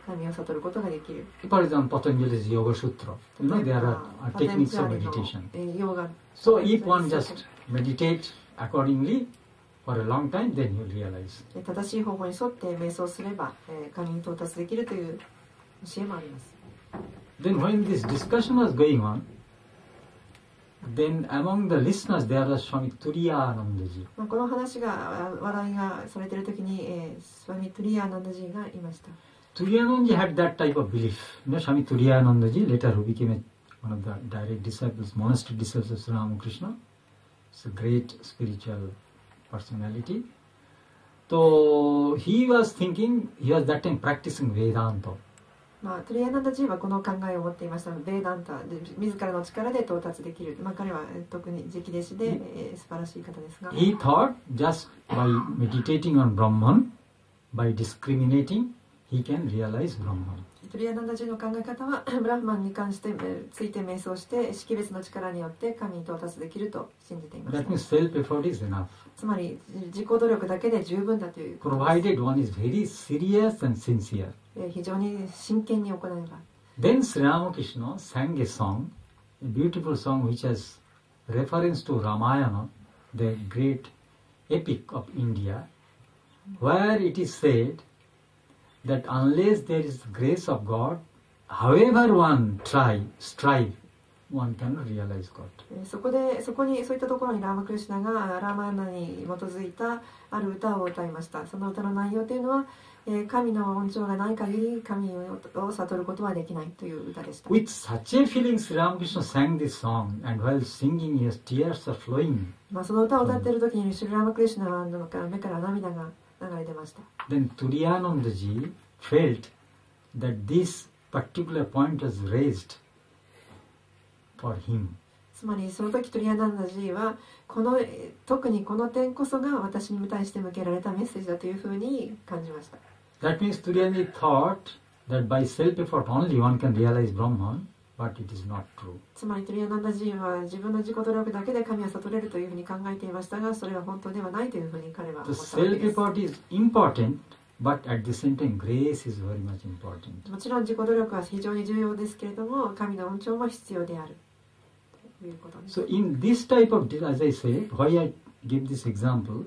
神を悟ることができる。For example, Patanjali's Yoga Sutra. You know, there are techniques of meditation. So if one just meditate accordingly for a long time, then you realize. 正しい方法に沿って瞑想すれば神に到達できるという教えもあります。Then when this discussion was going on, then among the listeners there was Swami Turiyanandaji. この話が話題がされているときに、スワミ・トゥリヤーナンダジーがいました。Turiyanandaji had that type of belief. You know, Swami Turiyanandaji, later who became one of the direct disciples, monastery disciples of Sri Ramakrishna. It's a great spiritual personality. So he was thinking, he was that time practicing Vedanta. トゥリヤナンダジーはこの考えを持っていました。ベーダンタで自らの力で到達できる。彼は特に直弟子で、素晴らしい方ですが。He thought just by meditating on Brahman, by discriminating, he can realize Brahman. トゥリヤナンダジーの考え方はブラフマンに関してついて瞑想して識別の力によって神に到達できると信じていました。That means self-effort is enough. つまり自己努力だけで十分だということです。Provided one is very serious and sincere. 非常に真剣に行えば。Then Sri Ramakrishna sang a song, a beautiful song which has reference to Ramayana, the great epic of India, where it is said that unless there is grace of God, however one strive, one cannot realize God. そこにそういったところにラーマクリシュナがラーマヤナに基づいたある歌を歌いました。その歌の内容というのは、神の恩寵がない限り神を悟ることはできないという歌でした。With such a feeling, Sri Ramakrishna sang this song, and while singing, his tears are flowing. その歌を歌っている時にシュリラーマクリシュナの目から涙が流れてました。Then Turiyanandaji felt that this particular point was raised for him. つまりその時トゥリヤナンダジーは特にこの点こそが私に対して向けられたメッセージだというふうに感じました。That means Turiyanandaji thought that by self-effort only one can realize Brahman, but it is not true. つまりトゥリヤナンダジーは自分の自己努力だけで神を悟れるというふうに考えていましたが、それは本当ではないというふうに彼は思 The ったわけです。self-effort is important, but at the same time grace is very much important. もちろん自己努力は非常に重要ですけれども、神の恩寵も必要であるということです。So in this type of, as I say, why I give this example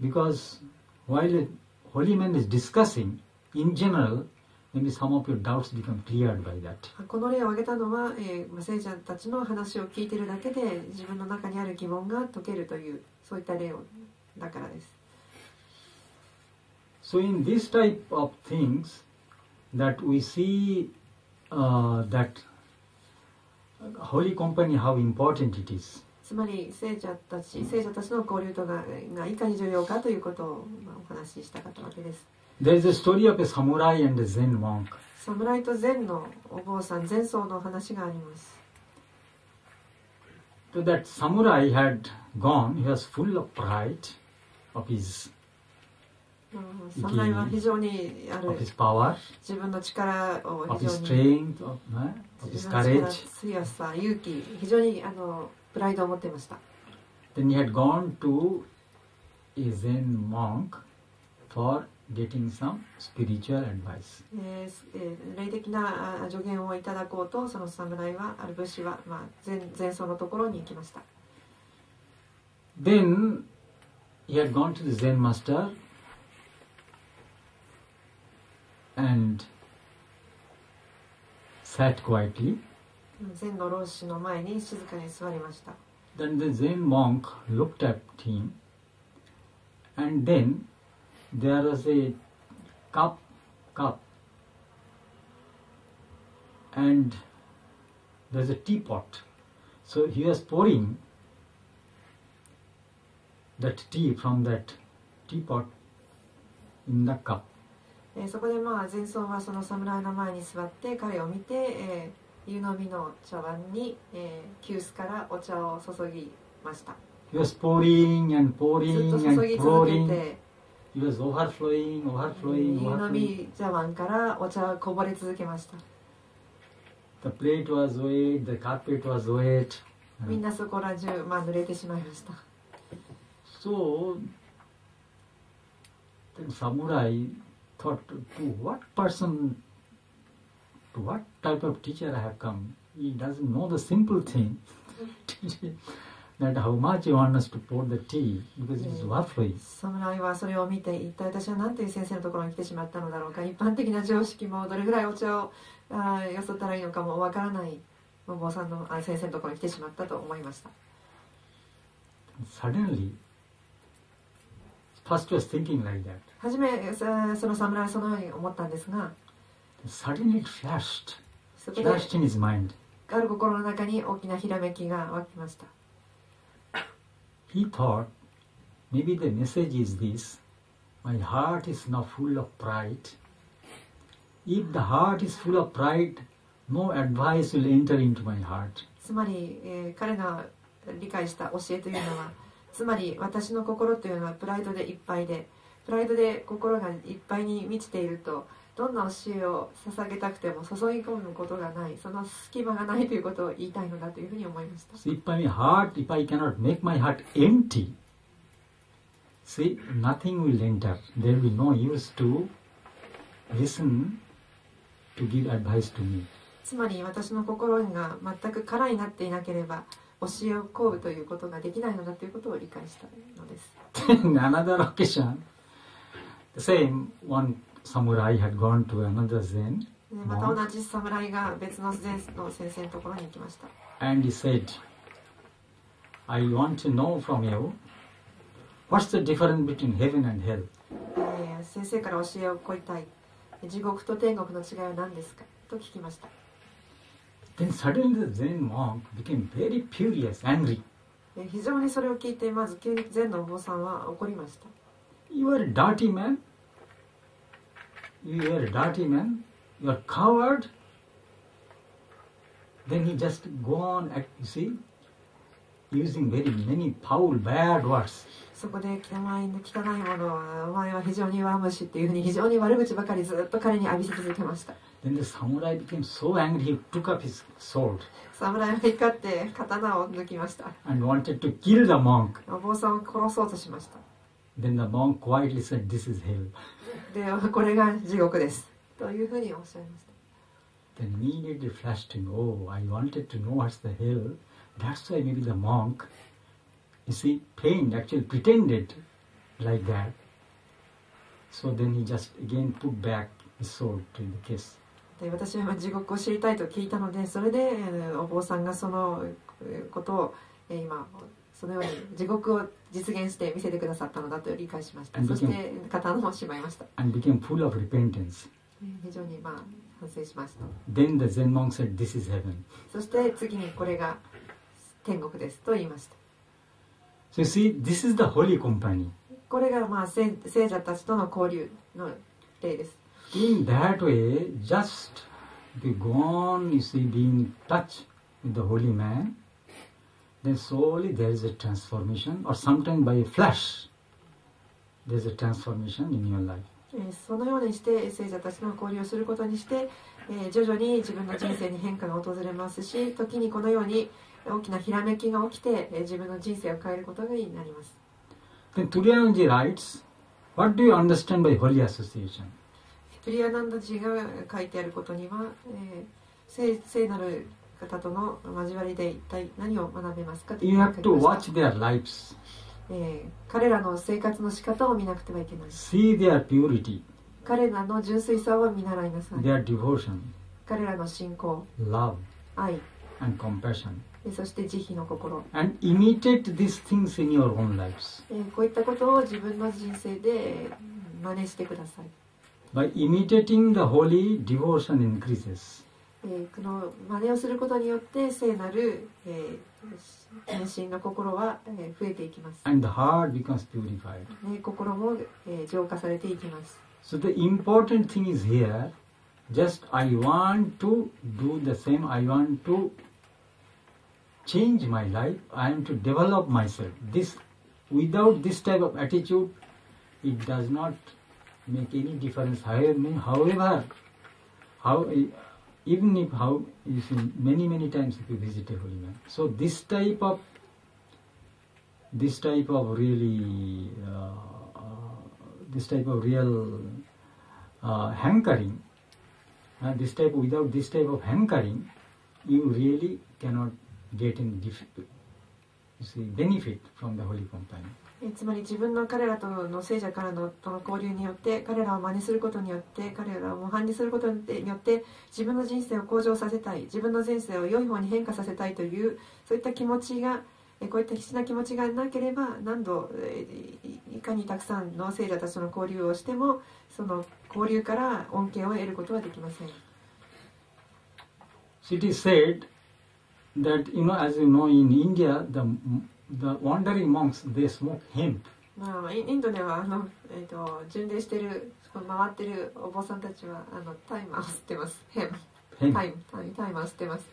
because while a holy man is discussing, in general, maybe some of your doubts become cleared by that. この例を挙げたのは、聖者たちの話を聞いているだけで自分の中にある疑問が解けるというそういった例だからです。So in this type of things that we see that holy company how important it is. つまり聖者たちの交流とがいかに重要かということをお話ししたかったわけです。There is a story of a samurai and a Zen monk. 侍と禅のお坊さん、禅僧の話があります。So that samurai had gone, he was full of pride of his 侍は非常にある of his power, 自分の力を of 非 his 常に strength, of his 自分の力 courage. 強さ、勇気、非常にプライドを持っていました。Then he had gone to a Zen monk for getting some spiritual advice. 霊的な助言をいただこうとその侍はある武士は、禅僧のところに行きました。Then he had gone to the Zen master and sat quietly. 禅の老師の前に静かに座りました。Then the Zen monk looked at him, and then there was a cup, and there's a teapot. So he was pouring that tea from that teapot in the cup. そこで禅僧はその侍の前に座って彼を見て、湯飲みの茶碗に、急須からお茶を注ぎました。He was pouring and ず pouring っと注 and ぎ続け pouring. て、He was overflowing, 湯 overflowing, 飲 overflowing. み茶碗からお茶がこぼれ続けました。The plate was wet, the carpet was wet. みんなそこら中、濡れてしまいました。So, then samurai thought, to what person, to what type of teacher I have come? He doesn't know the simple thing. That how much he wants us to pour the tea because it is overflowing. 侍はそれを見て一体私は何という先生のところに来てしまったのだろうか、一般的な常識もどれぐらいお茶をよそったらいいのかもわからないお坊さんの先生のところに来てしまったと思いました。Suddenly, first was thinking like that. 初めその侍はそのように思ったんですが、 Suddenly it flashed in his mind. ある心の中に大きなひらめきが湧きました。He thought, maybe the message is this: my heart is now full of pride. If the heart is full of pride, no advice will enter into my heart. つまり、彼の理解した教えというのは、つまり私の心というのはプライドでいっぱいで、プライドで心がいっぱいに満ちていると、どんな教えを捧げたくても注ぎ込むことがない、その隙間がないということを言いたいのだというふうに思いました。So if I cannot make my heart empty, see, nothing will enter. There will be no use to listen to give advice to me. つまり私の心が全く空になっていなければ、教えを請うということができないのだということを理解したのです。Another occasion, the same one samurai had gone to another Zen また monk 同じ侍が別の禅の先生のところに行きました。and he said, I want to know from you, what's the difference between heaven and hell? 先生から教えを請いたい。地獄と天国の違いは何ですかと聞きました。Then suddenly the Zen monk became very furious, angry. 非常にそれを聞いて、まず急に禅のお坊さんは怒りました。You are a dirty man. You are a dirty man. You are a coward. Then he just go on, you see, using very many foul, bad words. そこで汚いものは、お前は非常に弱虫っていうふうに非常に悪口ばかりずっと彼に浴びせ続けました。Then the samurai became so angry, he took up his sword 侍は怒って刀を抜きました。 and wanted to kill the monk. お坊さんを殺そうとしました。 Then the monk quietly said, this is hell. で、これが地獄ですというふうにおっしゃいました。 Then immediately flashed him, oh, I wanted to know what's the hell. That's why maybe the monk you see, pain, actually pretended like that. So then he just again put back his sword to the kiss. で私は地獄を知りたいと聞いたので、それでお坊さんがそのことを今そのように地獄を実現して見せてくださったのだと理解しました。そして刀もしまいました。And became full of repentance. 非常に反省しました。Then the Zen monk said, "This is heaven." そして次にこれが天国ですと言いました。So you see, this is the holy company. これが聖者たちとの交流の例です。In that way, just be gone, you see, being in touch with the holy man, then slowly there is a transformation, or sometimes by a flash, there is a transformation in your life. そのようにして聖者たちの交流をすることにして、徐々に自分の人生に変化が訪れますし、時にこのように大きなひらめきが起きて、自分の人生を変えることになります。Then Turyananji writes, what do you understand by holy association? トゥリアナンダジが書いてあることには、聖なる方との交わりで一体何を学べますかという You のを have 書 to きました。 watch their lives, 彼らの生活の仕方を見なくてはいけない。 see their purity, 彼らの純粋さを見習いなさい。 their devotion, 彼らの信仰、 love, 愛、 and compassion, そして慈悲の心、 and imitate these things in your own lives. こういったことを自分の人生で真似してください。 By imitating the holy, devotion increases. この真似をすることによって聖なる献身の心は増えていきます。 And the heart becomes purified. 心も浄化されていきます。 So the important thing is here, just I want to do the same, I want to change my life, I want to develop myself. This, without this type of attitude, it does not make any difference. However, even if you see many times if you visit a holy man. So this type of really this type of real hankering, without this type of hankering, you really cannot get any benefit from the holy company. つまり自分の彼らとの聖者からのとの交流によって、彼らを真似することによって、彼らを模範にすることによって自分の人生を向上させたい、自分の人生を良い方に変化させたいというそういった気持ちが、こういった必死な気持ちがなければ、何度いかにたくさんの聖者たちとの交流をしても、その交流から恩恵を得ることはできません。So it is said that, as you know, in India, the wandering monks, they smoke hemp. インドでは巡礼している回っているお坊さんたちは大麻を吸ってます。大麻を吸ってます。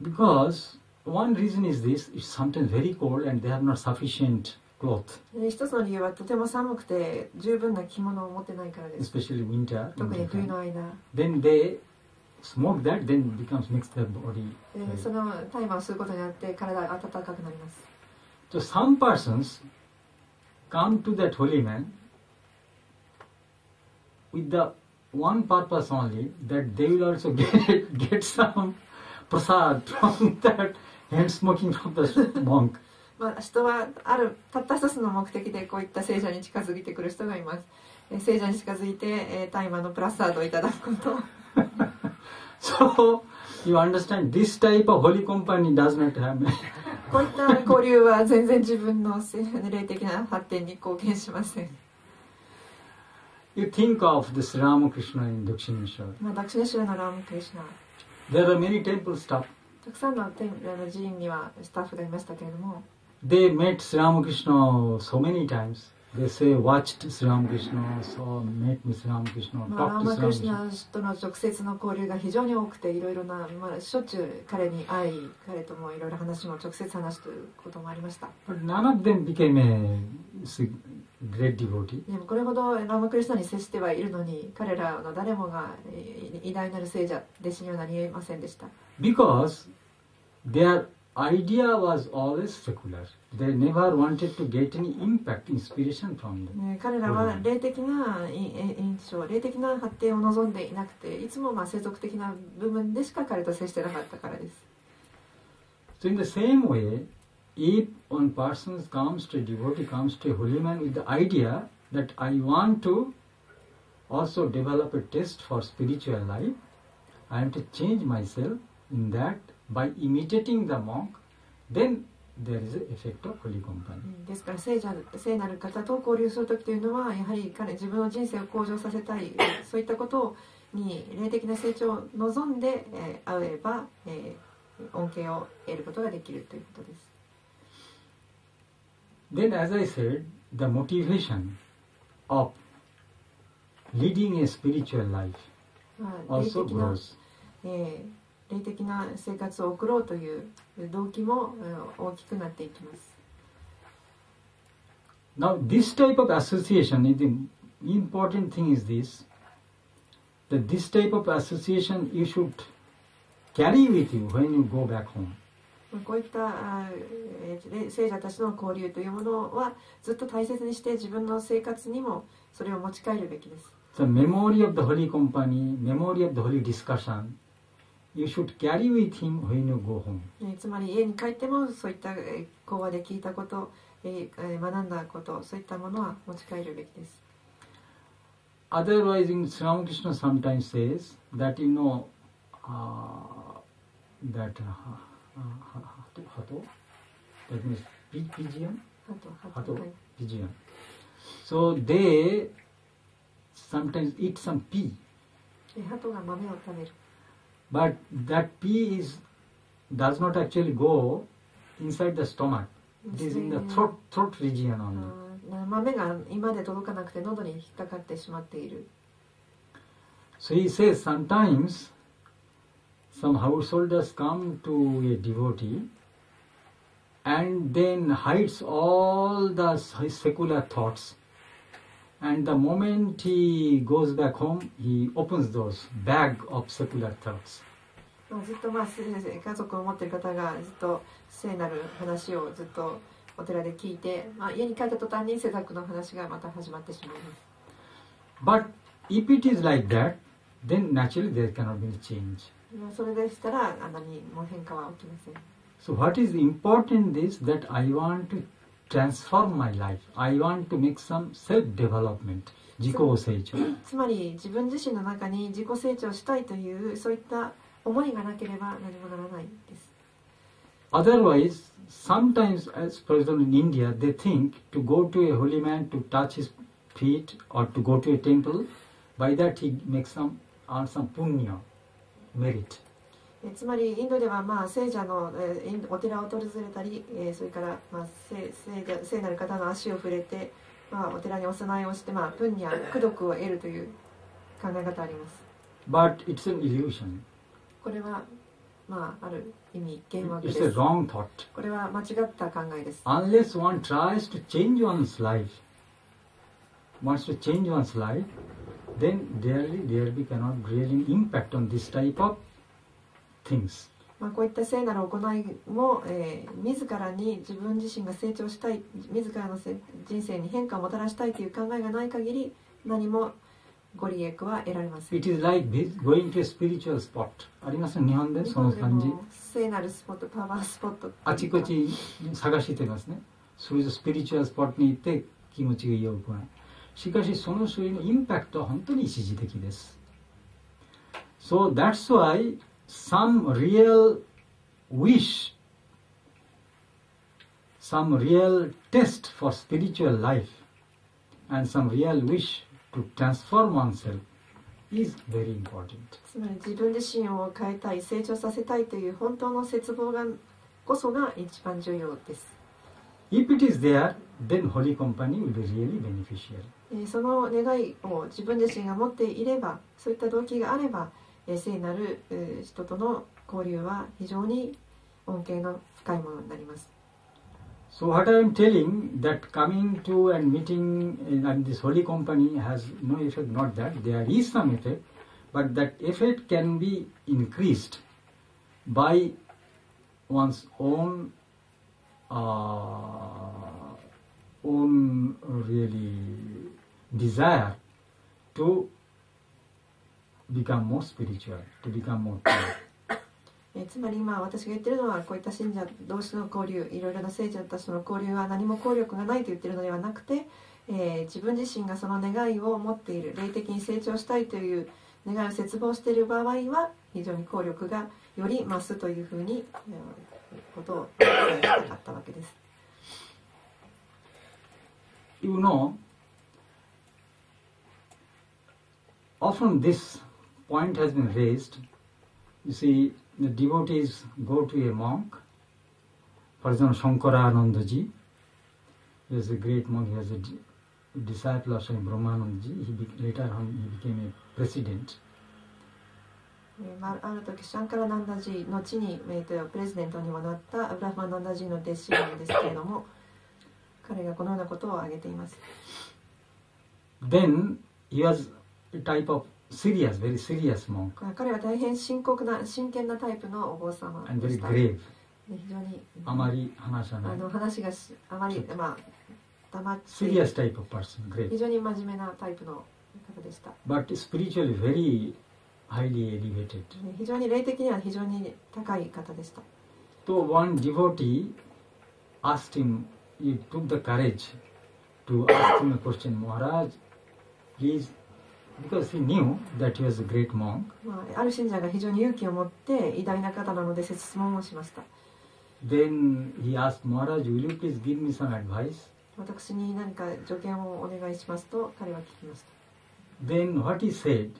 Because one reason is this: it's sometimes very cold and they have not sufficient cloth. 一つの理由はとても寒くて十分な着物を持ってないからです。 Especially winter. 特に冬の間。 Then they smoke that, then becomes mixed their body. その大麻を吸うことによって体が温かくなります。 So some persons come to that holy man with the one purpose only, that they will also get some prasad from that hand smoking from the monk. 人はたった一つの目的でこういった聖者に近づいてくる人がいます。聖者に近づいて大麻のプラサードをいただくこと。So you understand, this type of holy company does not have. こういった交流は全然自分の霊的な発展に貢献しません。You think of this Ramakrishna in Dakshineshwar. ダクシネシュラのラームクリシュナ。 There are many temple staff. たくさんの寺院にはスタッフがいましたけれども。They met Sri Ramakrishna so many times. They say, watched Sri Ramakrishna, saw, met with Sri Ramakrishna, ラー talked マ to クリ Sri シュナ Ramakrishna. との直接の交流が非常に多くて、いろいろな、しょっちゅう彼に会い、彼ともいろいろ話も直接話すということもありました。 But none of them became a great devotee. でもこれほどラーマクリシュナに接してはいるのに、彼らの誰もが偉大なる聖者、弟子にはなり得ませんでした。 Because their idea was always secular. They never wanted to get any impact, inspiration from them. 彼らは霊的な印象、霊的な発展を望んでいなくて、いつも世俗的な部分でしか彼と接してなかったからです。 So in the same way, if one person comes to a devotee, comes to a holy man with the idea that I want to also develop a taste for spiritual life, I am to change myself in that by imitating the monk, then there is an effect of holy company. ですから聖なる方と交流する時というのはやはり自分の人生を向上させたい、そういったことに霊的な成長を望んで会えば恩恵を得ることができるということです。Then, as I said, the motivation of leading a spiritual life also grows. 霊的な生活を送ろうという動機も大きくなっていきます。Now, this type of association, the important thing is this, that this type of association you should carry with you when you go back home. こういった聖者たちの交流というものはずっと大切にして自分の生活にもそれを持ち帰るべきです。The memory of the Holy Company, memory of the Holy Discussion, you should carry with him when you go home. つまり家に帰ってもそういった講話で聞いたこと、学んだこと、そういったものは持ち帰るべきです。Otherwise, Sri Ramakrishna sometimes says that that hato, that means pigeon, pigeon. So they sometimes eat some pea. 鳩が豆を食べる。But that pea does not actually go inside the stomach. It is in the throat region only. 豆が胃まで届かなくて喉に引っかかってしまっている。So he says sometimes some householders come to a devotee and then hides all the secular thoughts. And the moment he goes back home, he opens those bag of secular thoughts. ずっと家族を持っている方がずっと聖なる話をずっとお寺で聞いて、家に帰った途端に世俗の話がまた始まってしまいます。But if it is like that, then naturally there cannot be any change. それでしたら何も変化は起きません。So what is important is that I want to transform my life. I want to make some self-development. 自己成長。つまり自分自身の中に自己成長したいというそういった思いがなければ何もならないです。Otherwise, sometimes, as for example in India, they think to go to a holy man to touch his feet or to go to a temple, by that he makes some punya, merit. つまりインドでは聖者のお寺を訪れたり、それから聖なる方の足を触れて、お寺にお供えをして、プンニャ、功徳を得るという考え方あります。But it's an illusion. これはある意味幻惑です。It's a wrong thought. これは間違った考えです。Unless one tries to change one's life, wants to change one's life, then there cannot really impact on this type of things. こういった聖なる行いも、自らに自分自身が成長したい、自らの人生に変化をもたらしたいという考えがない限り何もご利益は得られません。It is like going to a spiritual spot. あります日本でその感じ。聖なるスポット、パワースポット。あちこち探してますね。そういうスピリチュアルスポットに行って気持ちが良くない。しかしその種類のインパクトは本当に一時的です。So that's why some real wish, some real test for spiritual life, and some real wish to transform oneself is very important. つまり自分自身を変えたい、成長させたいという本当の切望がこそが一番重要です。If it is there, then holy company will be really beneficial. その願いを自分自身が持っていれば、そういった動機があれば、聖なる人との交流は非常に恩恵の深いものになります。So what I am telling, that coming to and meeting in this holy company has no effect, not that. There is some effect, but that effect can be increased by one's own really desire to become more spiritual, to become more pure. つまり今私が言ってるのはこういった信者同士の交流、いろいろな聖者たちの交流は何も効力がないと言ってるのではなくて、自分自身がその願いを持っている、霊的に成長したいという願いを切望している場合は非常に効力がより増すというふうにことを伝えたかったわけです。You know, often this point has been raised. You see, the devotees go to a monk, for example, Shankaraనంdaji. He was a great monk, he was a disciple of Swami Brahmanandaji. Later on he became a president. ある時シャンカラナンダジーの後にプレジデントにもなったアブラハマナンダジーの弟子なんですけれども、彼がこのようなことを挙げています。Then he was a type of serious, very serious monk. 彼は大変深刻な真剣なタイプのお坊様でした。 And very grave. 非常にあまり話さない。話があまり黙って Serious type of person, grave. 非常に真面目なタイプの方でした。 But spiritually very highly elevated. 非常に霊的には非常に高い方でした。So one devotee asked him, he took the courage to ask him a question, Maharaj, please, because he knew that he was a great monk. ある信者が非常に勇気を持って偉大な方なので質問をしました。Then he asked, Maharaj, will you please give me some advice? 私に何か助言をお願いしますと彼は聞きました。 Then what he said,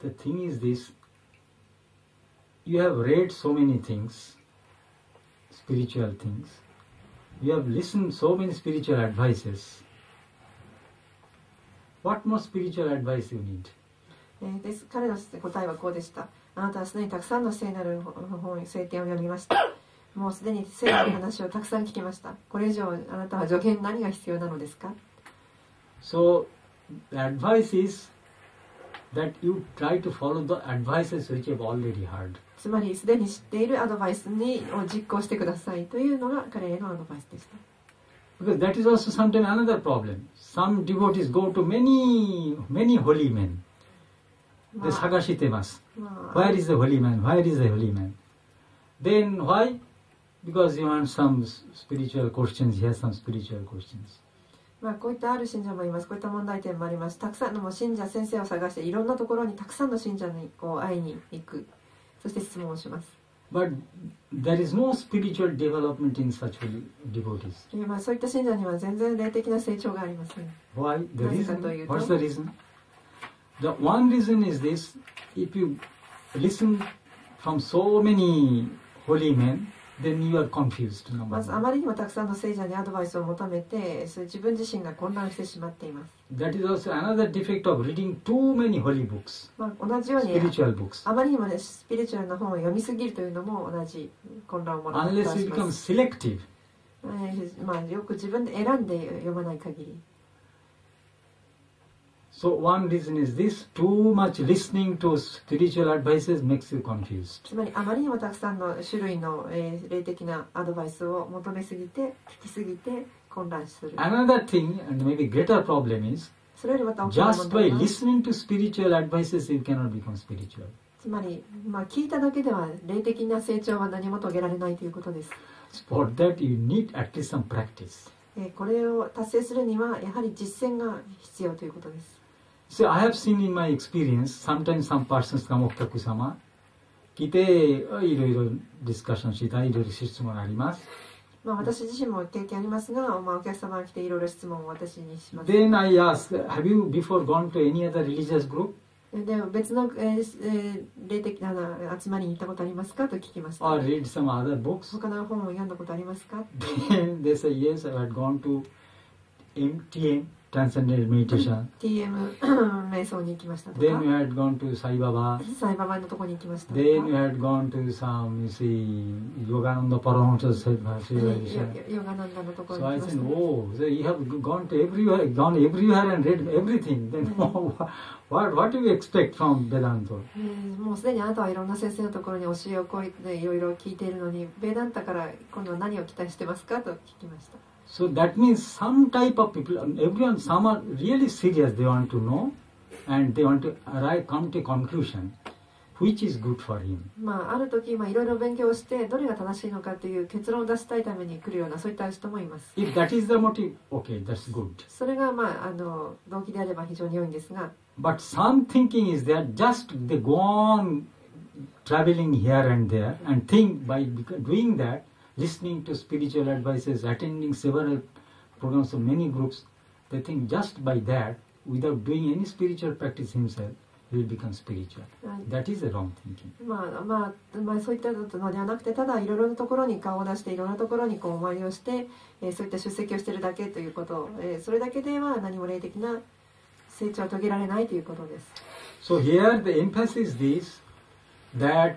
the thing is this, you have read so many things, spiritual things, you have listened so many spiritual advices. What more spiritual advice you need? 彼の答えはこうでした。あなたはすでにたくさんの聖なる本、聖典を読みました。もうすでに聖なる話をたくさん聞きました。これ以上あなたは助言何が必要なのですか？ So the advice is that you try to follow the advices which you have already heard. つまりすでに知っているアドバイスを実行してくださいというのが彼へのアドバイスでした。Because that is also sometimes another problem. Some devotees go to many holy men. で探してます。Where is the holy man? Where is the holy man? Then why? Because he wants some spiritual questions. He has some spiritual questions. こういったある信者もいます。こういった問題点もあります。たくさんの信者先生を探していろんなところにたくさんの信者に会いに行く。そして質問をします。But there is no spiritual development in such devotees. そういった信者には全然霊的な成長がありません。Why? The reason? What's the reason? The one reason is this: if you listen from so many holy men, then you are confused. まずあまりにもたくさんの聖者にアドバイスを求めて、自分自身が混乱してしまっています。That is also another defect of reading too many holy books. 同じように spiritual books. あまりにもスピリチュアルな本を読みすぎるというのも同じ混乱をもたらします。Unless you become selective. よく自分で選んで読まない限り。So one reason is this: too much listening to spiritual advices makes you confused. つまりあまりにもたくさんの種類の霊的なアドバイスを求めすぎて、聞きすぎて混乱する。Another thing, and maybe greater problem is, それよりまた大きな問 just 題 by は、 listening to spiritual advices, you cannot become spiritual. つまり聞いただけでは霊的な成長は何も遂げられないということです。For that, you need at least some practice. これを達成するにはやはり実践が必要ということです。So I have seen in my experience, sometimes some persons come, お客様来て、いろいろディスカッションした、いろいろ質問があります。私自身も経験ありますが、お客様が来ていろいろ質問を私にします。Then I ask, have you before gone to any other religious group? で別の、霊的な集まりに行ったことありますかと聞きました。Or read some other books? 他の本を読んだことありますか？ Then they say, yes, I had gone to TM, Transcendental Meditation. TM 瞑想に行きましたとか。 Then you had gone to Sai Baba. サイババのところに行きましたとか。 Then you had gone to some, you see, Yogananda Paramahansa's civilization. ヨガナンダのところ So に I 行きまし said, た。 oh, so you have gone everywhere and read everything. Then what do you expect from Vedanta? もうすでにあなたはいろんな先生のところに教えをこういろいろ聞いているのに、ベダンタから今度は何を期待してますかと聞きました。So that means some type of people, everyone, some are really serious, they want to know and they want to come to a conclusion. which is good for him. ある時いろいろ勉強してどれが正しいのかという結論を出したいために来るようなそういった人もいます。 If that is the motive, okay, that's good. それが動機であれば非常に良いんですが、 But some thinking is that just they go on traveling here and there and think by doing that, listening to spiritual advices, attending several programs of many groups, they think just by that, without doing any spiritual practice himself, he will become spiritual. That is a wrong thinking. そういったのではなくて、ただいろいろなところに顔を出していろんなところにお参りをして、そういった出席をしているだけということ、それだけでは何も霊的な成長を遂げられないということです。 So here the emphasis is that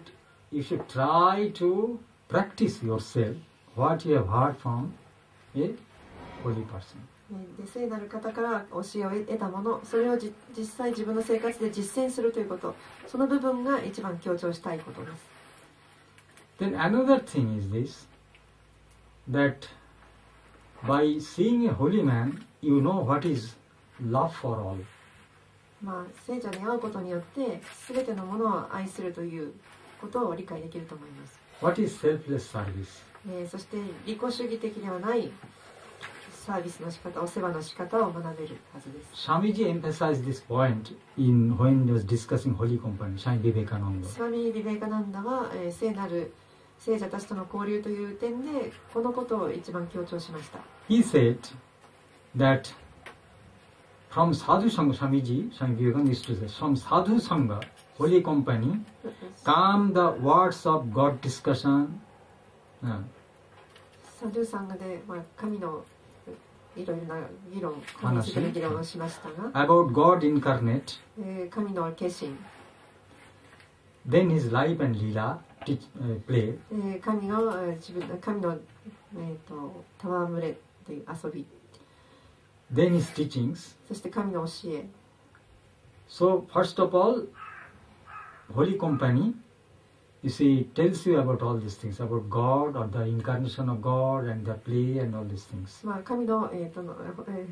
you should try to practice yourself what you have heard from a holy person. で聖なる方から教えを得たもの、それを実際自分の生活で実践するということ、その部分が一番強調したいことです。 Then another thing is this, that by seeing a holy man, you know what is love for all. 聖者に会うことによって全てのものを愛するということを理解できると思います。 What is selfless service? そして利己主義的ではないサービスの仕方、お世話の仕方を学べるはずです。 Swamiji emphasized this point in when he was discussing Holy Company, Swami Vivekananda. スワミ・ビベカナンダは、聖なる聖者たちとの交流という点でこのことを一番強調しました。 He said that from Sadhu Sangha, Swami Vivekananda used to say, from Sadhu Sangha, Holy Company, come the words of God discussion. サドゥサンガで、神のいろいろな議論、神についての議論をしましたが、 about God incarnate, 神の化身、 then his life and lila play, 神の戯れという遊び、 then his teachings. そして神の教え。 So first of all, Holy Company, you see, tells you about all these things, about God or the incarnation of God and the play and all these things. 神の、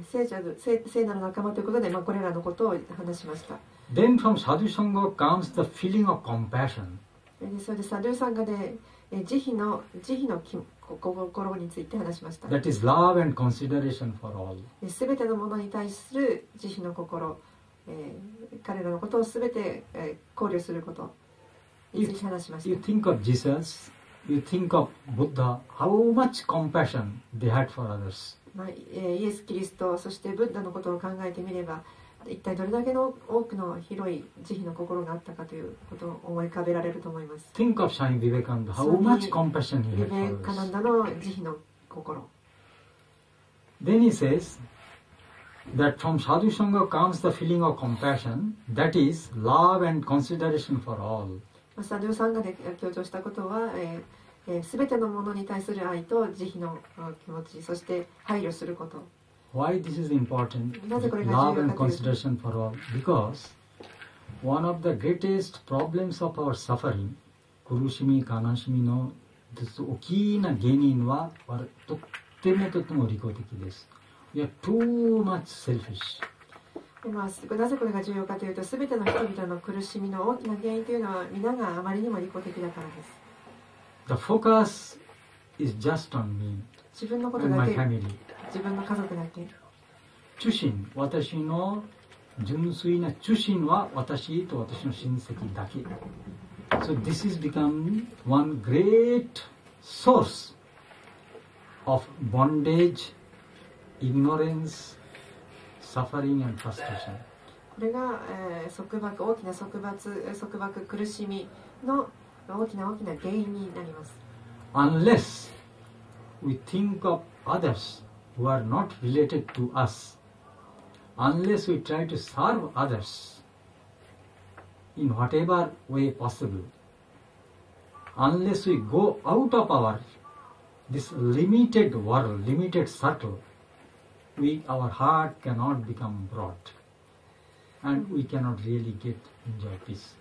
聖なる仲間ということで、これらのことを話しました。 Then from Sadhu Sangha comes the feeling of compassion. それでサドゥサンガで慈悲の心について話しました。 That is love and consideration for all. すべてのものに対する慈悲の心、彼らのことをすべて考慮することについて話しました。 You think of Jesus, you think of Buddha, how much compassion they had for others. イエス・キリスト、そしてブッダのことを考えてみれば、一体どれだけの多くの広い慈悲の心があったかということを思い浮かべられると思います。 Think of Swami Vivekananda, how much compassion he ビ had ベ for カナン others. ダの慈悲の心。 Then he says that from Sadhu Sangha comes the feeling of compassion, that is love and consideration for all. サドゥサンガで強調したことは、すべてのものに対する愛と慈悲の気持ち、そして配慮すること。 Why this is important? Love and consideration for all. Because one of the greatest problems of our suffering, 苦しみ、悲しみの大きな原因はとっても利己的です。We are too much selfish. なぜこれが重要かというと、すべての人々の苦しみの大きな原因というのは皆があまりにも利己的だからです。 The focus is just on me 自分のこと and だ my け、 family. 自分の家族だけ。中心、私の純粋な中心は私と私の親戚だけ。So this is become one great source of bondage, ignorance, suffering and frustration. これが、大きな束縛、苦しみの大きな原因になります。 Unless we think of others who are not related to us, unless we try to serve others in whatever way possible, unless we go out of this limited world, limited circle, our heart cannot become broad, and we cannot really enjoy peace.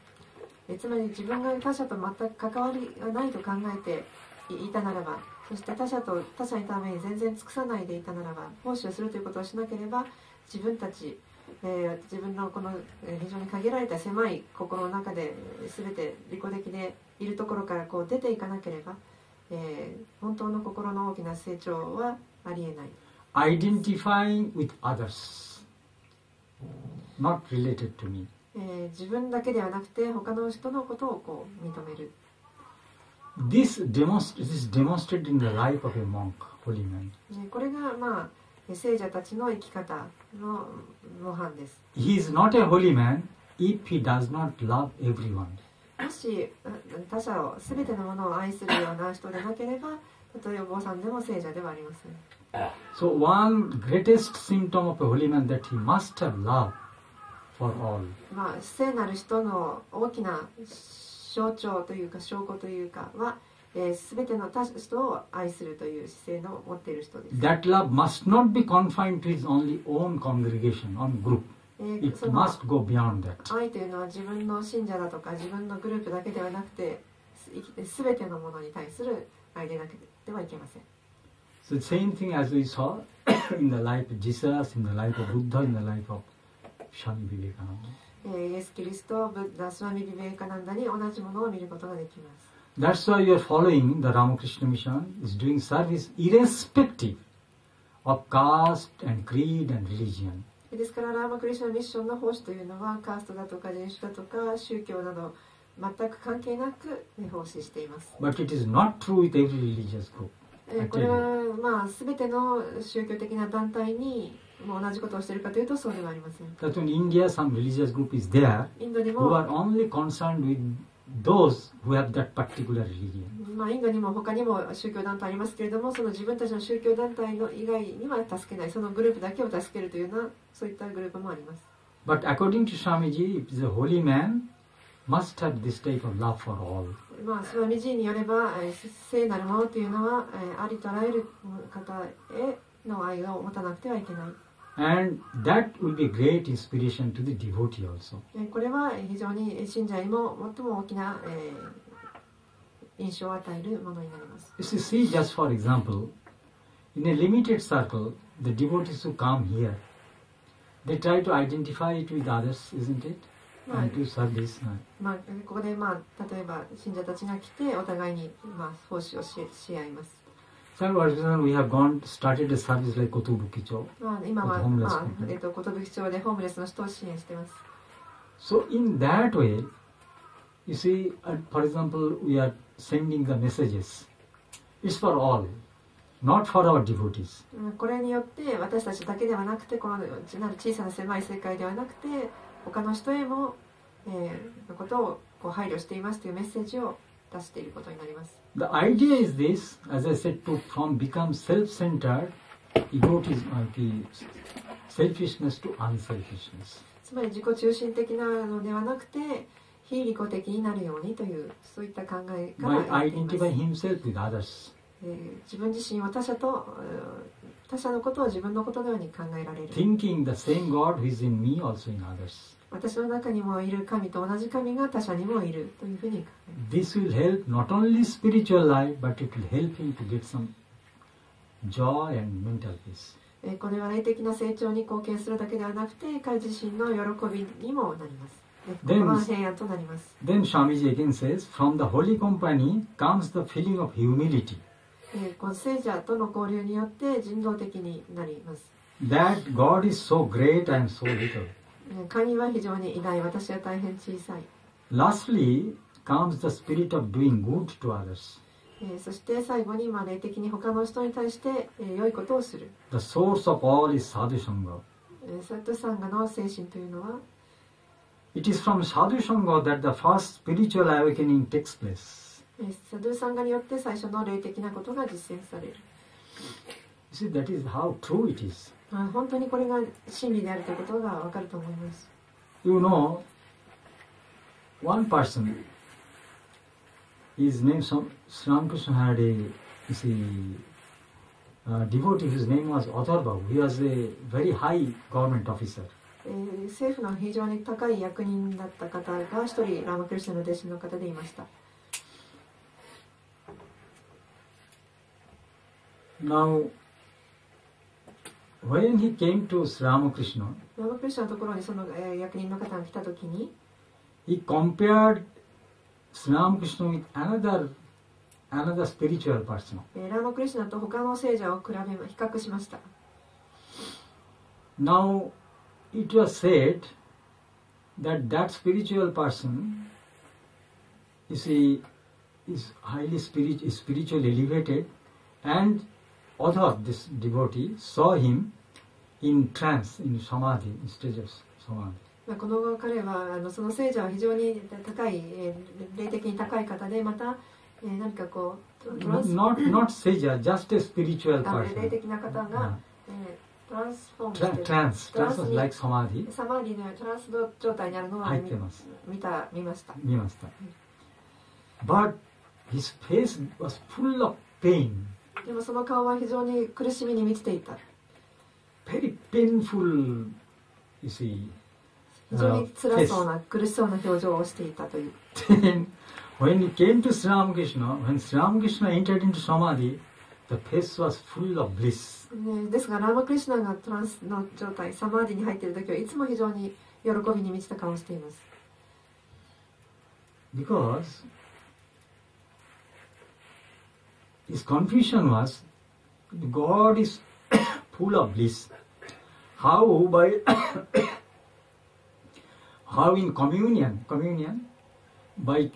つまり自分が他者と全く関わりがないと考えていたならば、そして他者のために全然尽くさないでいたならば、奉仕をするということをしなければ、自分たち自分のこの非常に限られた狭い心の中で全て利己的でいるところからこう出ていかなければ、本当の心の大きな成長はありえない。Identifying with others, not related to me. 自分だけではなくて他の人のことをこう認める。This is demonstrated in the life of a monk, holy man. これが聖者たちの生き方の模範です。He is not a holy man if he does not love everyone. もし他者を全てのものを愛するような人でなければ、たとえお坊さんでも聖者ではありません。So one greatest symptom of a holy man that he must have love for all. 聖なる人の大きな象徴というか証拠というかは、全ての他人を愛するという姿勢の持っている人です。That love must not be confined to his only own congregation, own group. It must go beyond that. 愛というのは自分の信者だとか自分のグループだけではなくて、全てのものに対する愛でなければいけません。So the same thing as we saw in the life of Jesus, in the life of Buddha, in the life of Swami Vivekananda. イエス・キリスト、ブッダ、スワミ・ビベーカナンダに同じものを見ることができます。That's why you are following the Ramakrishna mission, is doing service irrespective of caste and creed and religion. ですからラーマクリシュナミッションの奉仕というのはカーストだとか人種だとか宗教など全く関係なく奉仕しています。But it is not true with every religious group. これは全ての宗教的な団体にも同じことをしているかというとそうではありません。That in India some religious group is there インドに who も are only concerned with those who have that particular religion. インドにも他にも宗教団体ありますけれども、その自分たちの宗教団体の以外には助けない、そのグループだけを助けるというようなそういったグループもあります。But according to Swamiji, if he is a holy man, must have this type of love for all. スワミジーによれば聖なるものというのはありとあらゆる方への愛を持たなくてはいけない。And that will be a great inspiration to the devotee also. これは非常に信者にも最も大きな印象を与えるものになります。You see, just for example, in a limited circle, the devotees who come here, they try to identify it with others, isn't it? And to serve this. ここで例えば信者たちが来てお互いに奉仕をし合います。So, for example, we have started a service like Kotobukicho. 今は寿町でホームレスの人を支援しています。So, in that way, you see, for example, we are sending the messages. It's for all, not for our devotees. これによって私たちだけではなくて、この小さな狭い世界ではなくて、他の人へも、のことを配慮していますというメッセージを出していることになります。The idea is this, as I said, to become self-centered, egotism, selfishness to unselfishness. つまり自己中心的なのではなくて、非利己的になるようにというそういった考えから By identify himself with others. 自分自身は他者のことを自分のことのように考えられる。Thinking the same God who is in me also in others. 私の中にもいる神と同じ神が他者にもいるというふうに考えます。This will help not only spiritual life, but it will help him to get some joy and mental peace. これは霊的な成長に貢献するだけではなくて、彼自身の喜びにもなります。心の平安となります。Then Swamiji again says, from the holy company comes the feeling of humility. この聖者との交流によって人道的になります。That God is so great, I am so little. 神は非常に偉大、私は大変小さい。Lastly comes the spirit of doing good to others. そして最後に霊的に他の人に対して良いことをする。The source of all is sadhu sangha. サッドサンガの精神というのは、It is from sadhu sangha that the first spiritual awakening takes place. サドゥサンガによって最初の霊的なことが実践される。You see, that is how true it is. 本当にこれが真理であるということがわかると思います。You know, one person, his name Sramakrishna had a devotee whose name was Atharva. He was a very high government officer. 政府の非常に高い役人だった方が一人ラーマクリシュナの弟子の方でいました。Now, when he came to Ramakrishna, ラマクリシュナのところにその、役人の方が来た時に、he compared Ramakrishna with another spiritual person. ラマクリシュナと他の聖者を比較しました。Now, it was said that spiritual person is highly spiritually elevated, and other of this devotee saw him in trance, in samadhi, in stage of samadhi. この彼はその聖者は非常に高い、霊的に高い方で、また、何かこうnot seja, just a spiritual person. 霊的な方が、トランスフォームして、トランス like samadhi. サマディのトランス状態にあるのは見ました。But his face was full of pain. でもその顔は非常に苦しみに満ちていた。Very painful, you see. 非常に辛そうな、苦しそうな表情をしていたという。Then, when he came to Sri Ramakrishna, when Sri Ramakrishna entered into samadhi, the face was full of bliss. ですが、ラーマクリシュナがトランスの状態、サマーディに入っている時はいつも非常に喜びに満ちた顔をしています。Because his confusion was, God is full of bliss. How in communion, by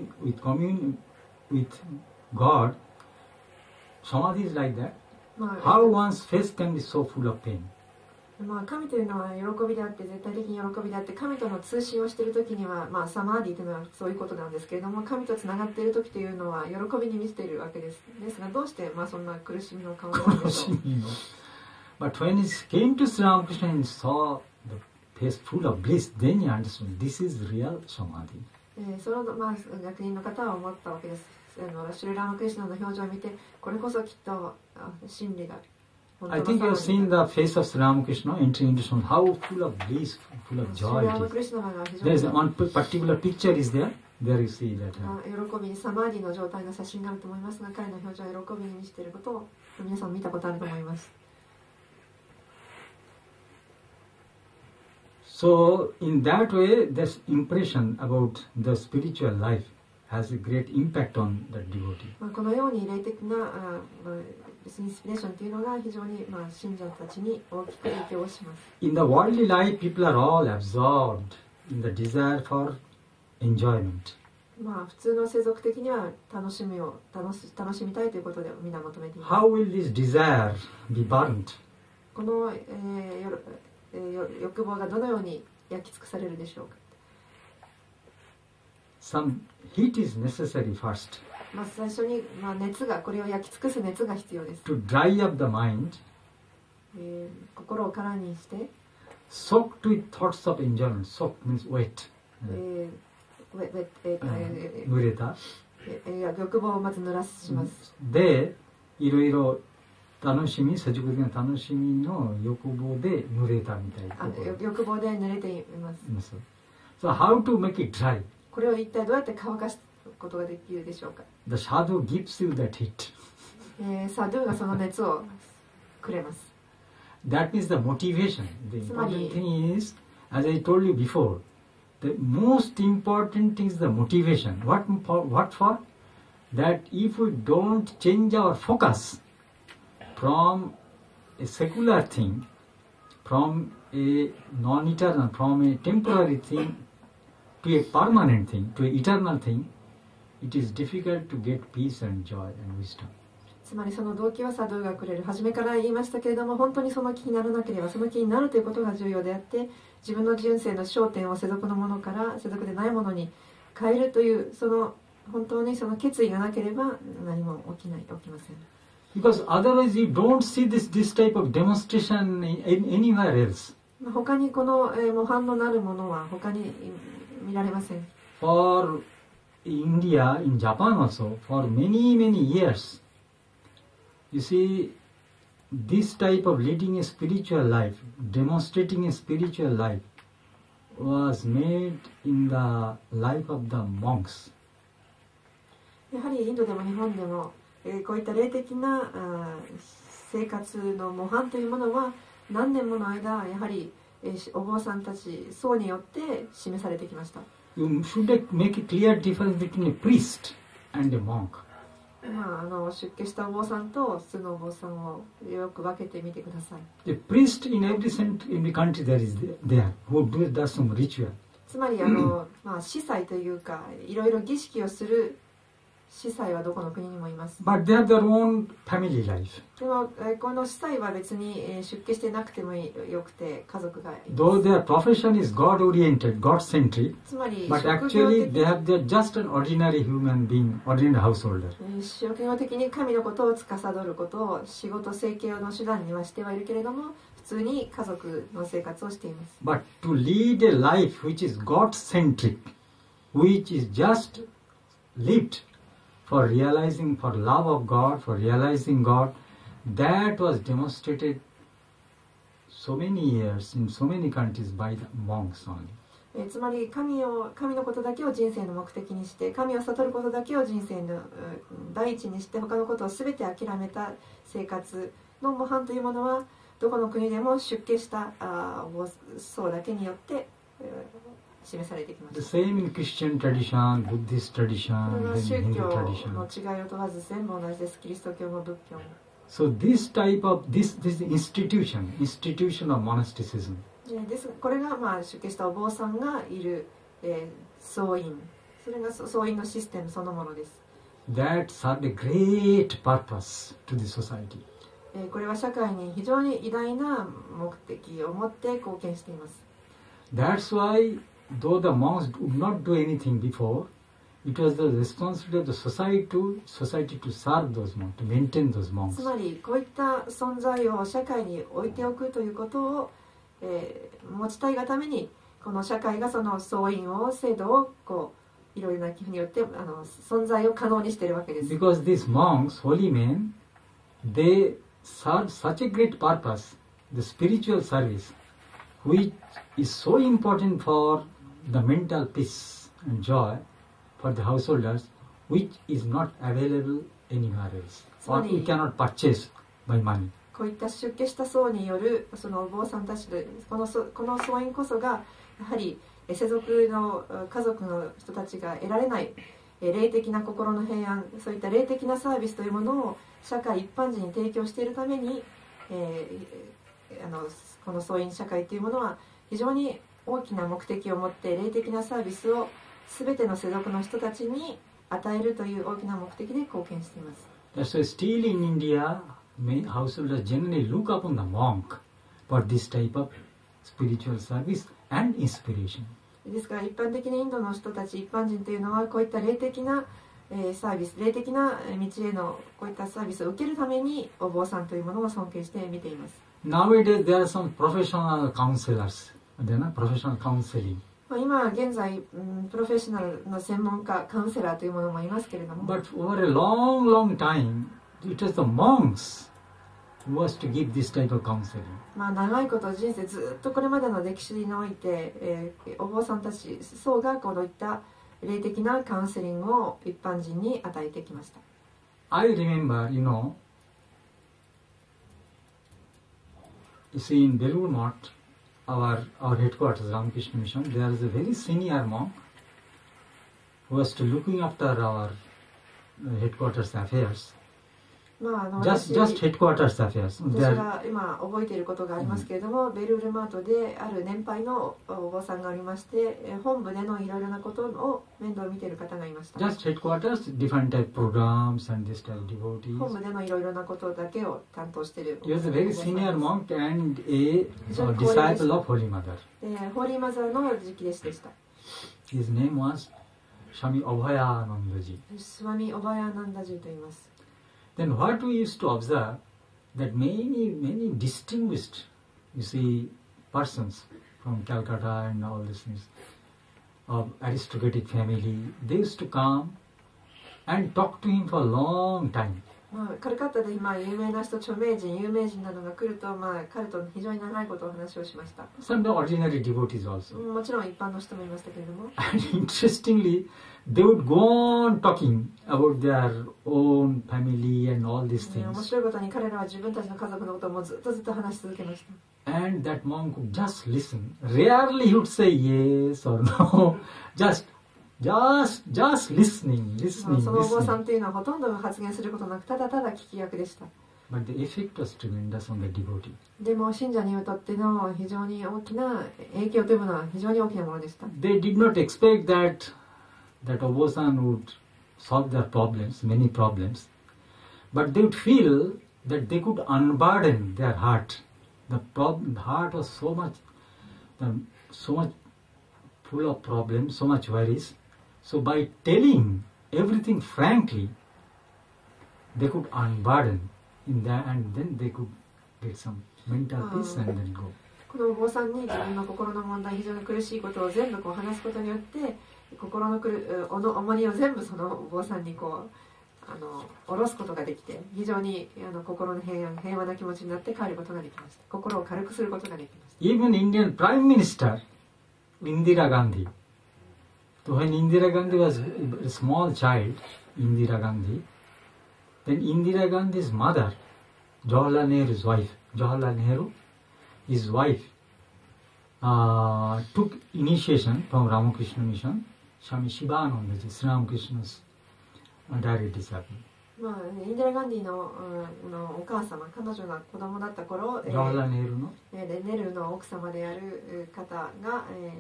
commune with God, samadhi is like that. How one's face can be so full of pain? 神というのは喜びであって、絶対的に喜びであって、神との通信をしている時には、サマーディというのはそういうことなんですけれども、神とつながっている時というのは喜びに満ちているわけです。ですが、どうして、そんな苦しみの顔なんでしょう。But when he came to Sri Ramakrishna and saw the face full of bliss, then he understood this is real samadhi. その役人の方は思ったわけです。シュリラマクリシュナの表情を見て、これこそきっと真理が。I think you have seen the face of Sri Ramakrishna entering into samadhi. How full of bliss, full of joy it is. There is one particular picture is there. There you see that. 喜びにサマーディの状態の写真があると思いますが、彼の表情は喜びに満ちていることを皆さん見たことあると思います。So, in that way, this impression about the spiritual life has a great impact on the devotee. このように霊的なインスピレーションというのが非常に信者たちに大きく影響をします。In the worldly life, people are all absorbed in the desire for enjoyment. 普通の世俗的には楽しみたいということで皆求めています。How will this desire be burnt? この、欲望がどのように焼き尽くされるでしょうか。Some heat is necessary first. 最初に、これを焼き尽くす熱が必要です。To dry up the mind. 心を空にして。Soaked with thoughts of enjoyment. Soaked means wet. 濡れた。欲望をまず濡らします。で、いろいろ楽しみ、世俗的な楽しみの欲望で濡れたみたいな。欲望で濡れています。So how to make it dry? これを一体どうやって乾かすことができるでしょうか。The sadhu gives you that heat. サドゥがその熱をくれます。That means the motivation. The important thing is, as I told you before, the most important thing is the motivation. What for? That if we don't change our focus from a secular thing, from a non-eternal, from a temporary thing to a permanent thing, to an eternal thing, it is difficult to get peace and joy and wisdom. つまりその動機はサドゥがくれる。初めから言いましたけれども、本当にその気にならなければその気になるということが重要であって、自分の人生の焦点を世俗のものから世俗でないものに変えるというその本当にその決意がなければ何も起きません。Because otherwise you don't see this type of demonstration anywhere else. 他にこの模範のなるものは他に見られません。For India, in Japan also, for many years, you see, this type of leading a spiritual life, demonstrating a spiritual life, was made in the life of the monks. やはりインドでも日本でもこういった霊的な生活の模範というものは何年もの間やはりお坊さんたち僧によって示されてきました。You should make a clear difference between a priest and a monk. 出家したお坊さんと普通のお坊さんをよく分けてみてください。The priest in every country there who does some ritual. つまり司祭というかいろいろ儀式をする司祭はどこの国にもいます。But they have their own family life. でもこの司祭は別に出家してなくてもよくて家族がいます。Though their profession is God-oriented, God-centric, つまり but actually they have just an ordinary human being, ordinary householder. 職業的に神のことを司ることを仕事生計の手段にはしてはいるけれども普通に家族の生活をしています。But to lead a life which is God-centric, which is just lived for realizing, for love of God, for realizing God, that was demonstrated so many years in so many countries by the monks only. つまり神のことだけを人生の目的にして神を悟ることだけを人生の第一にして他のことを全て諦めた生活の模範というものはどこの国でも出家した僧だけによって示されてきました。 The same in Christian tradition, Buddhist tradition, 宗 then 教 Hindu の tradition. 違いを問わず全部同じです。キリスト教も仏教も。So this type of this institution of monasticism, これが出家したお坊さんがいる、僧院、それが僧院のシステムそのものです。 that served a great purpose to the society. これは社会に非常に偉大な目的を持って貢献しています。 That's why, though the monks would not do anything before, it was the responsibility of the society to serve those monks, to maintain those つ monks. まりこういった存在を社会に置いておくということを、持ちたいがためにこの社会がその僧院制度をいろいろな寄付によって存在を可能にしているわけです。 Because these monks, holy men, they serve such a great purpose, the spiritual service, which is so important for the mental peace and joy for the householders, which is not available anywhere else, or we cannot purchase by money. こういった出家した僧によるそのお坊さんたちでこの僧院こそがやはり世俗の家族の人たちが得られない霊的な心の平安、そういった霊的なサービスというものを社会一般人に提供しているために、この僧院社会というものは非常に大きな目的を持って霊的なサービスを全ての世俗の人たちに与えるという大きな目的で貢献しています。 That's why still in India, many householders generally look upon the monk for this type of spiritual service and inspiration. ですから一般的にインドの人たち一般人というのはこういった霊的なサービス、霊的な道へのこういったサービスを受けるためにお坊さんというものを尊敬して見ています。 Nowadays there are some professional counselors, professional counseling. 今現在、プロフェッショナルの専門家カウンセラーというものもいますけれども、 But over a long time, it was the monks who was to give this type of counseling. 長いこと人生ずっとこれまでの歴史において、お坊さんたち僧がこういった霊的なカウンセリングを一般人に与えてきました。 I remember, you see in Belur Math, our headquarters, Ramakrishna Mission, there is a very senior monk who was to looking after our headquarters affairs. Just headquarters affairs. 私が今覚えていることがありますけれども、ベルールマートである年配のお坊さんがありまして、本部でのいろいろなことを面倒を見ている方がいました。 Just headquarters, different type programs and this type of devotees. 本部でのいろいろなことだけを担当している。He was a very senior monk and a disciple of Holy Mother. ホーリーマザーの直弟子でした。 His name was Swami Abhayanandaji. スワミ・オバヤナンダジーと言います。 Then what we used to observe that many distinguished, you see, persons from Calcutta and all these things, of aristocratic family, they used to come and talk to him for a long time. カルカッタで今有名な人、著名人、有名人などが来ると、彼と非常に長いことを話をしました。 Some ordinary devotees also. もちろん一般の人もいましたけれども、 And interestingly, they would go on talking about their own family and all these 面 things. 白いことに彼らは自分たちの家族のことをもうずっと話し続けました。 And that monk would just listen. Rarely he would say yes or no. just listening, そのお坊さ listening. んというのはほとんど発言することなく、ただただ聞き役でした。 But the effect was tremendous on the devotee. でも信者にとっての非常に大きな影響というものは非常に大きなものでした。 They did not expect that Obosan would solve their problems, many problems. But they would feel that they could unburden their heart. The heart was so much full of problems, so much worries. So by telling everything frankly, they could unburden in that, and then they could get some mental peace and then go. このお坊さんに自分の心の問題、非常に苦しいことを全部話すことによって、心の重荷を全部そのお坊さんに下ろすことができて、非常に心の平和な気持ちになって帰ることができました。心を軽くすることができました。 Even Indian Prime Minister Indira Gandhi. So when Indira Gandhi was a small child, Indira Gandhi, then Indira Gandhi's mother, Jawaharlal Nehru's wife, Jawaharlal Nehru, his wife, took initiation from Ramakrishna Mission, Swami Shivanandaji, Sri Ramakrishna's direct disciple. インディラ・ガンディのお母様、彼女が子供だった頃、ジャワハラネヘルのネルの奥様である方が、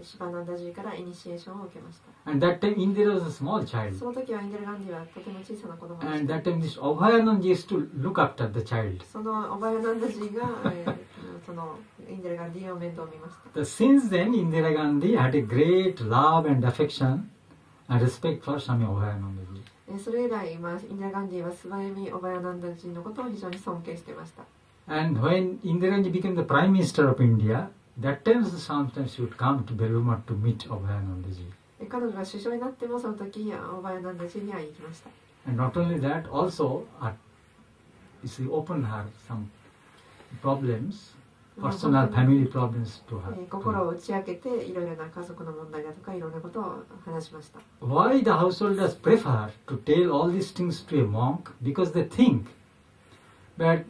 シバナンダジーからイニシエーションを受けました。And that time Indira was a small child. その時はインディラ・ガンディはとても小さな子供でした。And that time this Abhayanand used to look after the child. そのオバヤナンダジーが、そのインディラ・ガンディを面倒見ました。Since then, Indira Gandhi had a great love and affection and respect for Swami Abhayanandaji. それ以来、インディラ・ガンディはスバヤミ・オバヤナンダジーのことを非常に尊敬していました。And when Indira Gandhi became the Prime Minister of India, that time sometimes she would come to Bellumat to meet Abhayanandaji. 彼女が首相になってもその時オバヤナンダジーに会いに行きました。And not only that, also she opened her some problems, personal family problems to her. 心を打ち明けていろいろな家族の問題だとかいろんなことを話しました。Why the householders prefer to tell all these things to a monk? Because they think that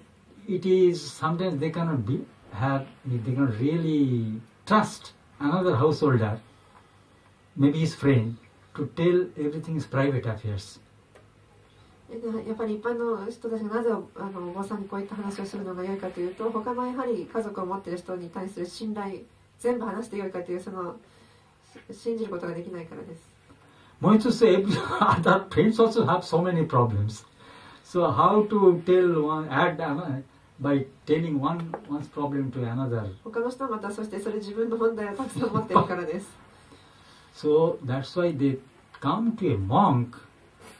it is sometimes they cannot really trust another householder, maybe his friend, to tell everything is private affairs. やっぱり一般の人たちがなぜお坊さんにこういった話をするのが良いかというと、他のやはり家族を持っている人に対する信頼、全部話して良いかというその信じることができないからです。もう一つ other friends also have so many problems. So how to tell by telling one's problem to another. 他の人はまたそしてそれ自分の問題をたくさん持っているからです。So that's why they come to a monk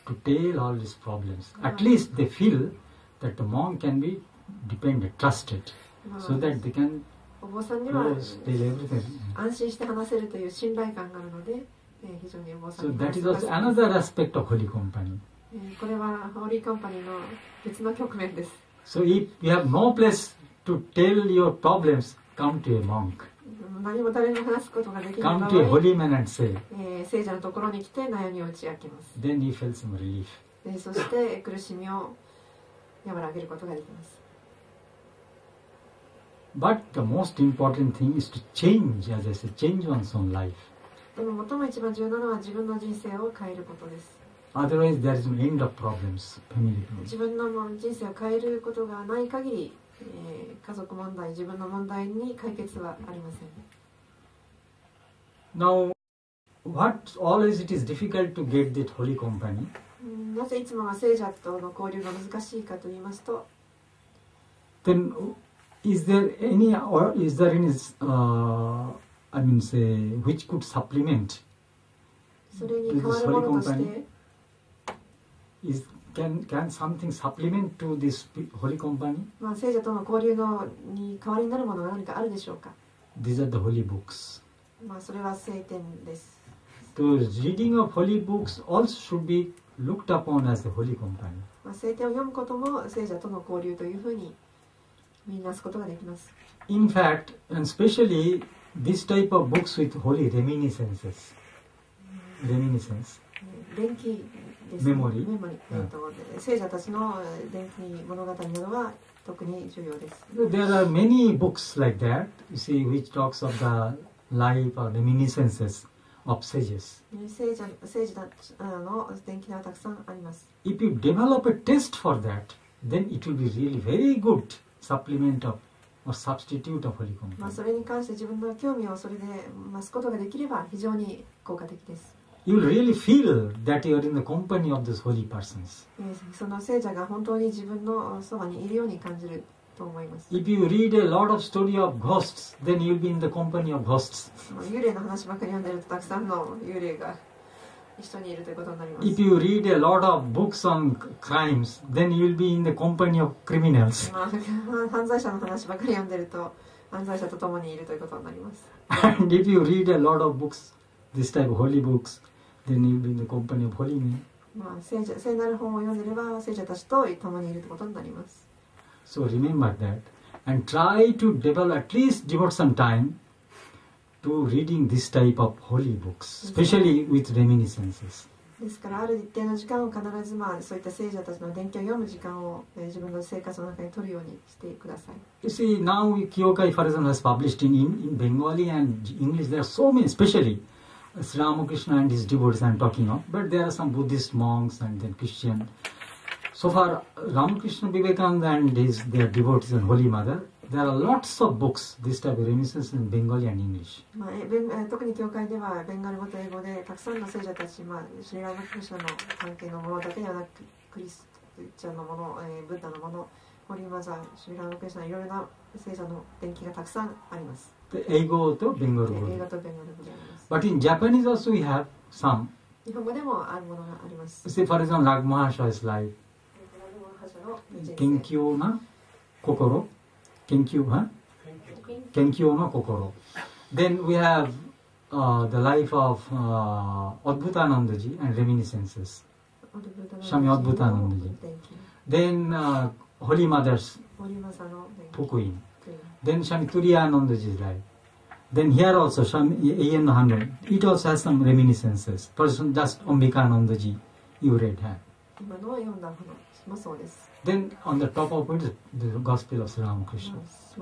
to tell all these problems. At least they feel that the monk can be depended, trusted, so that they can お坊さんには tell everything. 安心して話せるという信頼感があるので、非常にお坊さん So に that 話 is せます。 also another aspect of Holy Company. これはホーリーカンパニーの別の局面です。So if you have no place to tell your problems, come to a monk. 何も誰にも話すことができない Come 場 to a 合、 holy man and say. 聖者のところに来て悩みを打ち明けます。 Then you feel some relief. そして苦しみを和らげることができます。But the most important thing is to change, as I said, change one's own life. でも最も一番重要なのは自分の人生を変えることです。 Otherwise, there is no end of problems, family problems. 自分の人生を変えることがない限り、家族問題、自分の問題に解決はありません。Now, what always it is difficult to get that holy company? なぜいつもは聖者との交流が難しいかと言いますと、 Then, is there any, I mean, say, which could supplement それに代わるものとして、 can something supplement to this holy company? 聖者との交流に代わりになるものが何かあるでしょうか。 These are the holy books. それは聖典です。 So reading of holy books also should be looked upon as the holy company. 聖典を読むことも聖者との交流というふうに見なすことができます。In fact, and especially this type of books with holy reminiscences. Reminiscence. 伝記ですね。メモリ。聖者たちの伝記物語などは特に重要です。There are many books like that, you see, which talks of the life or reminiscences of sages. 聖者たちの伝記はたくさんあります。If you develop a taste for that, then it will be really very good supplement of or substitute of holy company. それに関して自分の興味をそれで増すことができれば非常に効果的です。You will really feel that you are in the company of those holy persons. その聖者が本当に自分のそばにいるように感じると思います。If you read a lot of story of ghosts, then you will be in the company of ghosts. 幽霊の話ばかり読んでるとたくさんの幽霊が一緒にいるということになります。If you read a lot of books on crimes, then you will be in the company of criminals. 犯罪者の話ばかり読んでると犯罪者と共にいるということになります。And if you read a lot of books, this type of holy books, then you will be in the company of holy men. 聖なる本を読んでれば聖者たちと共にいるということになります。So remember that and try to develop, at least devote some time to reading this type of holy books, especially with reminiscences. ですからある一定の時間を必ずそういった聖者たちの伝記を読む時間を自分の生活の中に取るようにしてください。You see, now Kyokai, for example, has published in Bengali and English. There are so many, especially Sri Ramakrishna and his devotees I am talking of, but there are some Buddhist monks and then Christian. So far, Ramakrishna Vivekananda and their devotees and Holy Mother, there are lots of books, this type of reminiscences in Bengali and English. 特に教会ではベンガル語と英語でたくさんの聖者たち、シリラマクリシナの関係のものだけではなくクリスチャンのもの、ブッダのもの、ホリーマザー、シリラマクリシナいろいろな聖者の伝記がたくさんあります。英語とベンガル語。英語とベンガル語であります。But in Japanese also we have some. 日本語でもあるものがあります。Say for example, Nagmahasha is like 研究な心、研究の心。Then we have the life of Adbhutanandaji and reminiscences. Shami Adbhutanandaji. Then Holy Mother's Pukuin. Then Shami Turiyanandaji's life. Then here also Shami A.N. Handel. It also has some reminiscences. Person just Ambikanandaji you read here. 今の読んだもそうです。Then on the top of it is the Gospel of Sri Ramakrishna.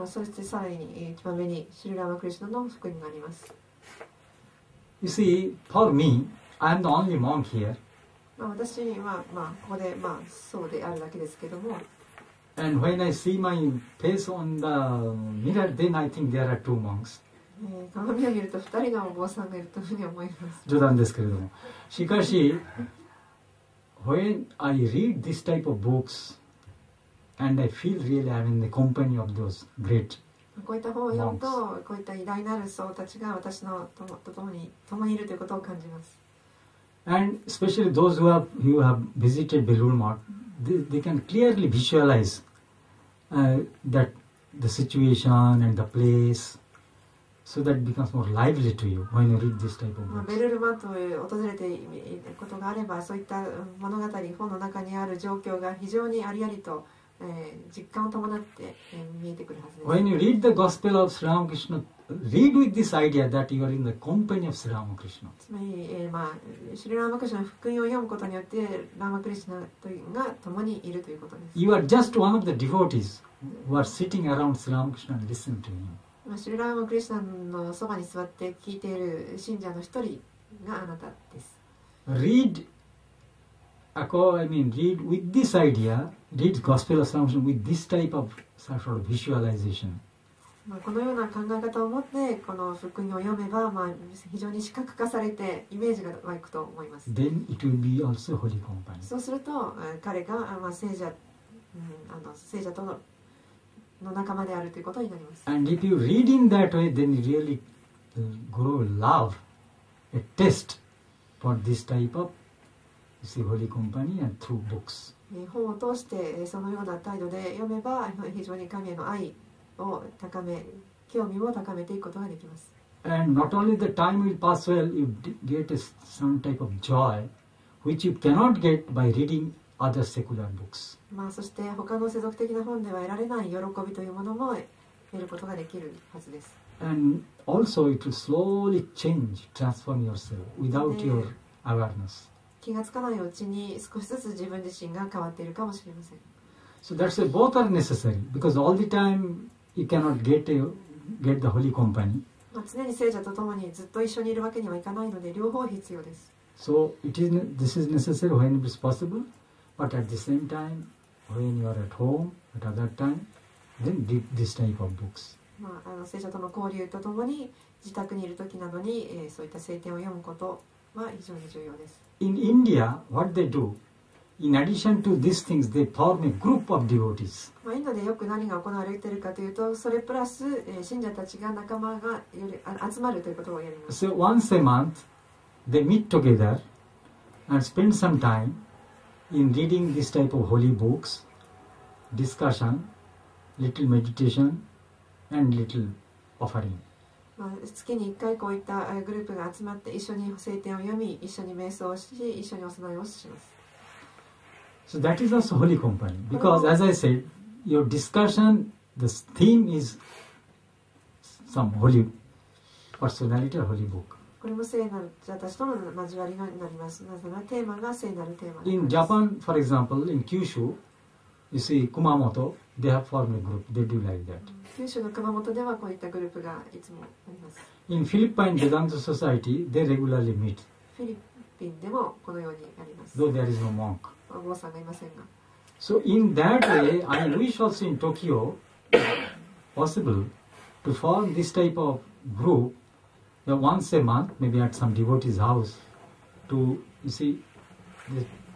そしてさらに一番目にシリラマクリシナの福音があります。You see, for me, I am the only monk here. 私はここでそうであるだけですけども。And when I see my face on the mirror, then I think there are two monks. 鏡を見ると2人のお坊さんがいるというふうに思います。冗談ですけれども。しかし、when I read this type of books, and I feel really I'm in the company of those great こういった本を読むと、こういった偉大なる僧たちが私のと共にいるということを感じます。And especially those who have visited Belur Math, they can clearly visualize that the situation and the place, so that it becomes more lively to you when you read this type of books. ベルルマと訪れていることがあれば、そういった物語、本の中にある状況が非常にありありと実感を伴って見えてくるはずです。When you read the Gospel of Sri Ramakrishna, read with this idea that you are in the company of Sri Ramakrishna. つまり、シリラマクリシナの福音を読むことによってラーマクリシナが共にいるということです。You are just one of the devotees who are sitting around Sri Ramakrishna and listen to him. シリラマクリシナのそばに座って聞いている信者の一人があなたです。Read with this idea, read Gospel of Sri Ramakrishna with this type of sort of visualization. このような考え方を持ってこの福音を読めば、非常に視覚化されてイメージが湧くと思います。Then it will be also holy company. そうすると彼が、聖者との仲間であるということになります。And if you read in that way, then you really grow love, a taste for this type of holy company and through books. 本を通してそのような態度で読めば非常に神への愛を高め、興味を高めていくことができます。And not only the time will pass well, you get some type of joy which you cannot get by reading other secular books. そして他の世俗的な本では得られない喜びというものも得ることができるはずです。And also it will slowly change, transform yourself without your awareness. 気がつかないうちに少しずつ自分自身が変わっているかもしれません。So that's why both are necessary, because all the time you cannot get the holy company. 常に聖者と共にずっと一緒にいるわけにはいかないので両方必要です。So this is necessary when it is possible, but at the same time, when you are at home, at other time, then read this type of books. 聖者との交流とともに自宅にいる時などに、そういった聖典を読むことは非常に重要です。In India, what they do, in addition to these things, they form a group of devotees. インドでよく何が行われているかというと、それプラス、信者たちが仲間が集まるということをやります。So once a month, they meet together and spend some time in reading this type of holy books, discussion, little meditation, and little offering. 月に1回こういったグループが集まって一緒に聖典を読み、一緒に瞑想をし、一緒にお供えをします。So that is also holy company, because as I said, your discussion, the theme is some holy personality or holy book. これも聖なる者たちとの交わりになります。なぜならテーマが聖なるテーマです。In Japan, for example, in Kyushu, you see Kumamoto, they have formed a group, they do like that. 九州の熊本ではこういったグループがいつもあります。In Philippine Vedanta Society, they regularly meet. フィリピンでもこのようにあります。 Though there is no monk. お坊さんがいませんが。So in that way, I wish also in Tokyo, possible to form this type of group, once a month, maybe at some devotee's house, to, you see,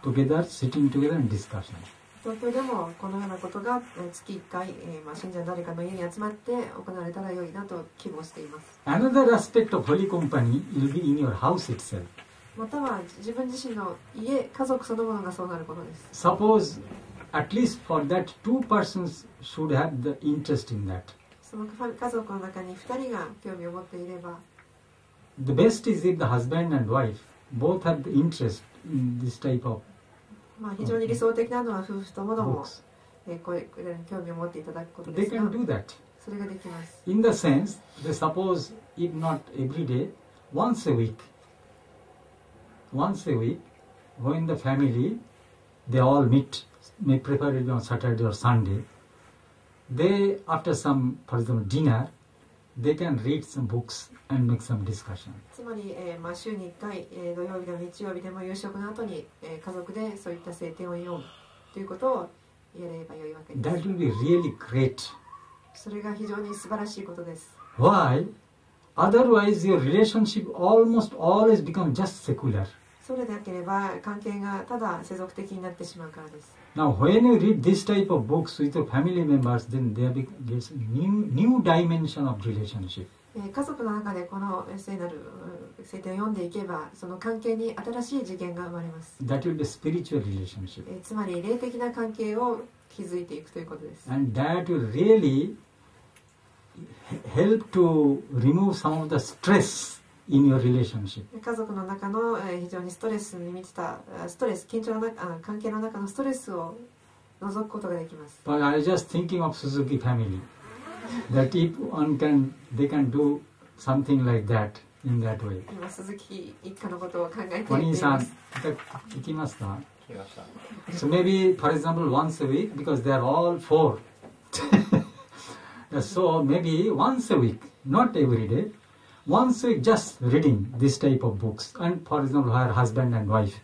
together, sitting together and discussion. 東京でもこのようなことが月1回、信者の誰かの家に集まって行われたら良いなと希望しています。Another aspect of holy company will be in your house itself. または自分自身の家、家族そのものがそうなることです。Suppose at least for that 2 persons should have the interest in that. その家族の中に2人が興味を持っていれば、The best is if the husband and wife both have the interest in this type of 非常に理想的なのは夫婦ともども、これに興味を持っていただくことですが、 They can do that. それができます。 In the sense, they suppose, if not every day, once a week, when the family, they all meet, preferably on Saturday or Sunday, they, after some, for example, dinner, they can read some books and make some discussion. つまり、週に1回、土曜日でも日曜日でも夕食の後に、家族でそういった聖典を読むということをやればよいわけです。 That will be really great. それが非常に素晴らしいことです。 Why? Otherwise, your relationship almost always becomes just secular. それでなければ関係がただ世俗的になってしまうからです。 Now, when you read this type of books with your family members, then there gets a new dimension of relationship. 家族の中でこの聖なる聖典を読んでいけば、その関係に新しい次元が生まれます。 That will be a spiritual relationship. つまり霊的な関係を築いていくということです。 And that will really help to remove some of the stress in your relationship. 家族の中の非常にストレスに満ちた緊張の関係の中のストレスを除くことができます。 But I was just thinking of Suzuki family, that if they can do something like that in that way. 今鈴木一家のことを考えていお兄さん、ます。聞きますか？聞きました。 So maybe, for example, once a week, because they are all 4. So maybe once a week, not every day, once a week just reading this type of books. And for example, her husband and wife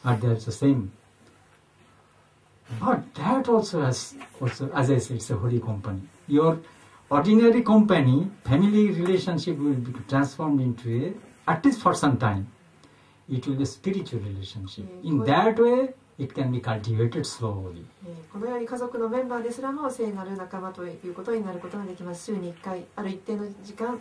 are there the same. But that also has, as I said, it's a holy company. Your ordinary company, family relationship will be transformed into at least for some time, it will be a spiritual relationship. In that way, it can be cultivated slowly. このように家族のメンバーですらも聖なる仲間ということになることができます。週に1回、ある一定の時間、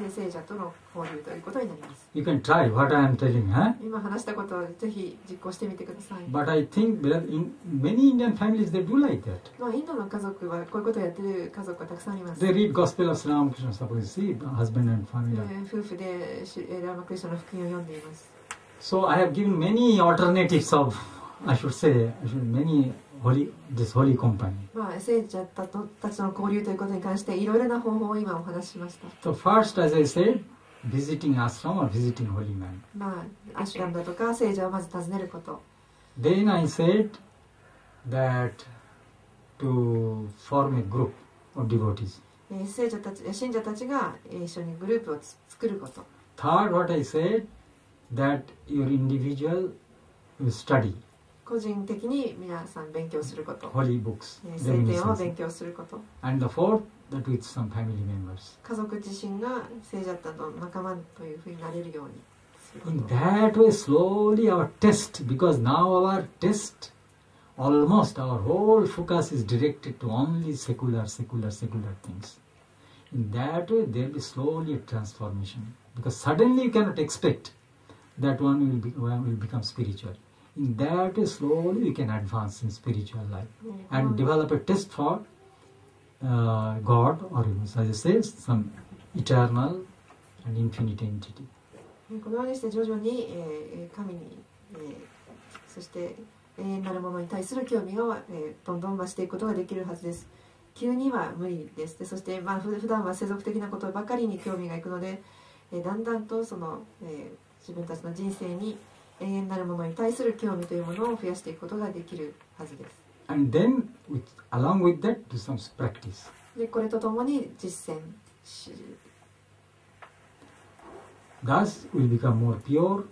聖者との交流ということになります。You can try what I am telling, huh? 今話したことをぜひ実行してみてください。But I think in many Indian families they do like that. インドの家族はこういうことをやっている家族はたくさんいます。 They read Gospel of Sri Ramakrishna, suppose you see, husband and family. 夫婦でラーマクリシナの福音を読んでいます。So I have given many alternatives of, many this holy company. 聖者たちの交流ということに関していろいろな方法を今お話ししました。So first, as I said, visiting ashram or visiting holy man. アシュラムだとか聖者をまず訪ねること。Then I said that to form a group of devotees. 聖者たち、信者たちが一緒にグループを作ること。Third, what I said, that your individual will study. 個人的に皆さん勉強すること。Holy books. 聖典を勉強すること。And the fourth, that with some family members. 家族自身が聖者たちの仲間というふうになれるようにすること。In that way, slowly our test, because now our test, almost our whole focus is directed to only secular things. In that way, there will be slowly a transformation. Because suddenly you cannot expect that one will become spiritual. In that way, slowly you can advance in spiritual life and develop a taste for God, or as I say, some eternal and infinite entity. このようにして徐々に、神に、そして永遠なるものに対する興味が、どんどん増していくことができるはずです。急には無理です。そして、普段は世俗的なことばかりに興味がいくので、だんだんとその、自分たちの人生に永遠なるものに対する興味というものを増やしていくことができるはずです。And then, along with that, do some practice. で、これとともに実践し。Thus, we become more pure,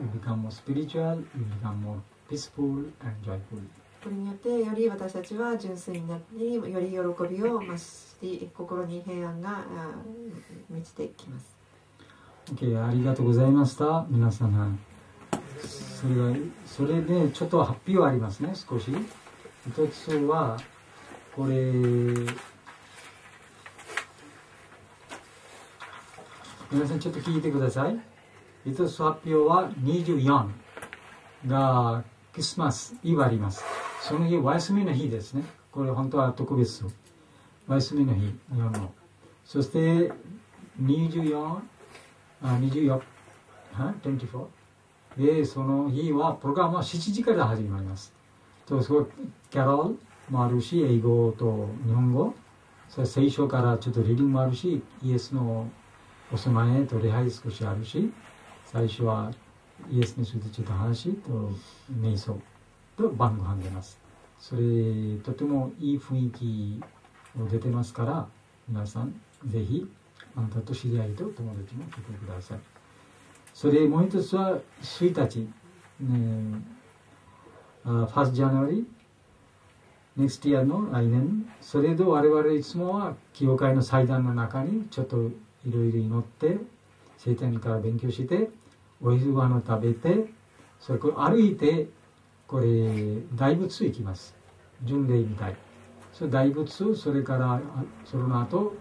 we become more spiritual, we become more peaceful and joyful. これによってより私たちは純粋になり、より喜びを増し、心に平安が満ちていきます。Okay、ありがとうございました。皆様。それでちょっと発表ありますね、少し。一つは、これ、皆さんちょっと聞いてください。一つ発表は24がクリスマスイブあります。その日、お休みの日ですね。これ本当は特別。お休みの日、日本の。そして24、24、で、その日はプログラムは7時から始まります。キャロルもあるし、英語と日本語。それ聖書からちょっとリーディングもあるし、イエスのお供えと礼拝少しあるし、最初はイエスについてちょっと話と瞑想と晩ご飯出ます。それとてもいい雰囲気を出てますから、皆さんぜひあなたと知り合いと友達も来てください。それもう一つは1日、1st January next year の来年、それで我々いつもは教会の祭壇の中にちょっといろいろ祈って聖典から勉強してお昼ご飯を食べて、それから歩いてこれ大仏行きます。巡礼みたい。それ大仏、それからその後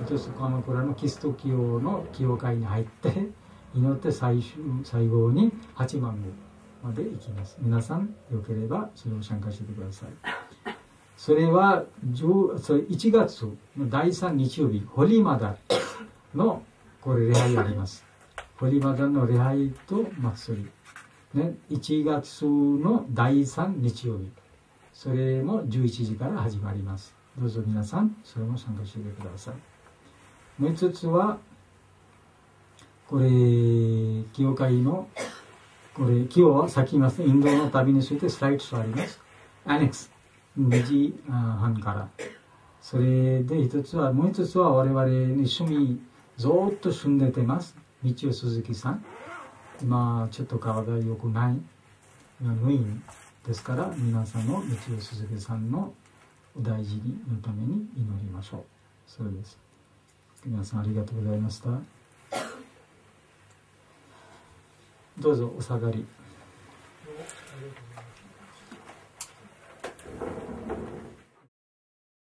一つ鎌倉のキリスト教の教会に入って祈って最後に八幡宮まで行きます。皆さんよければそれを参加してください。それは1月の第3日曜日、ホリマダのこれ礼拝あります。ホリマダの礼拝と祭り、ね、1月の第3日曜日、それも11時から始まります。どうぞ皆さんそれも参加してください。もう一つはこれ教会のこれ今日はさっき言いますね、インドの旅についてスライドあります。アネックス2時半から。それで一つは、もう一つは我々一緒にずっと住んでてます。道尾鈴木さん。今ちょっと体良くない。入院ですから、皆さんの道尾鈴木さんのお大事にのために祈りましょう。それです。皆さんありがとうございました。どうぞお下がり。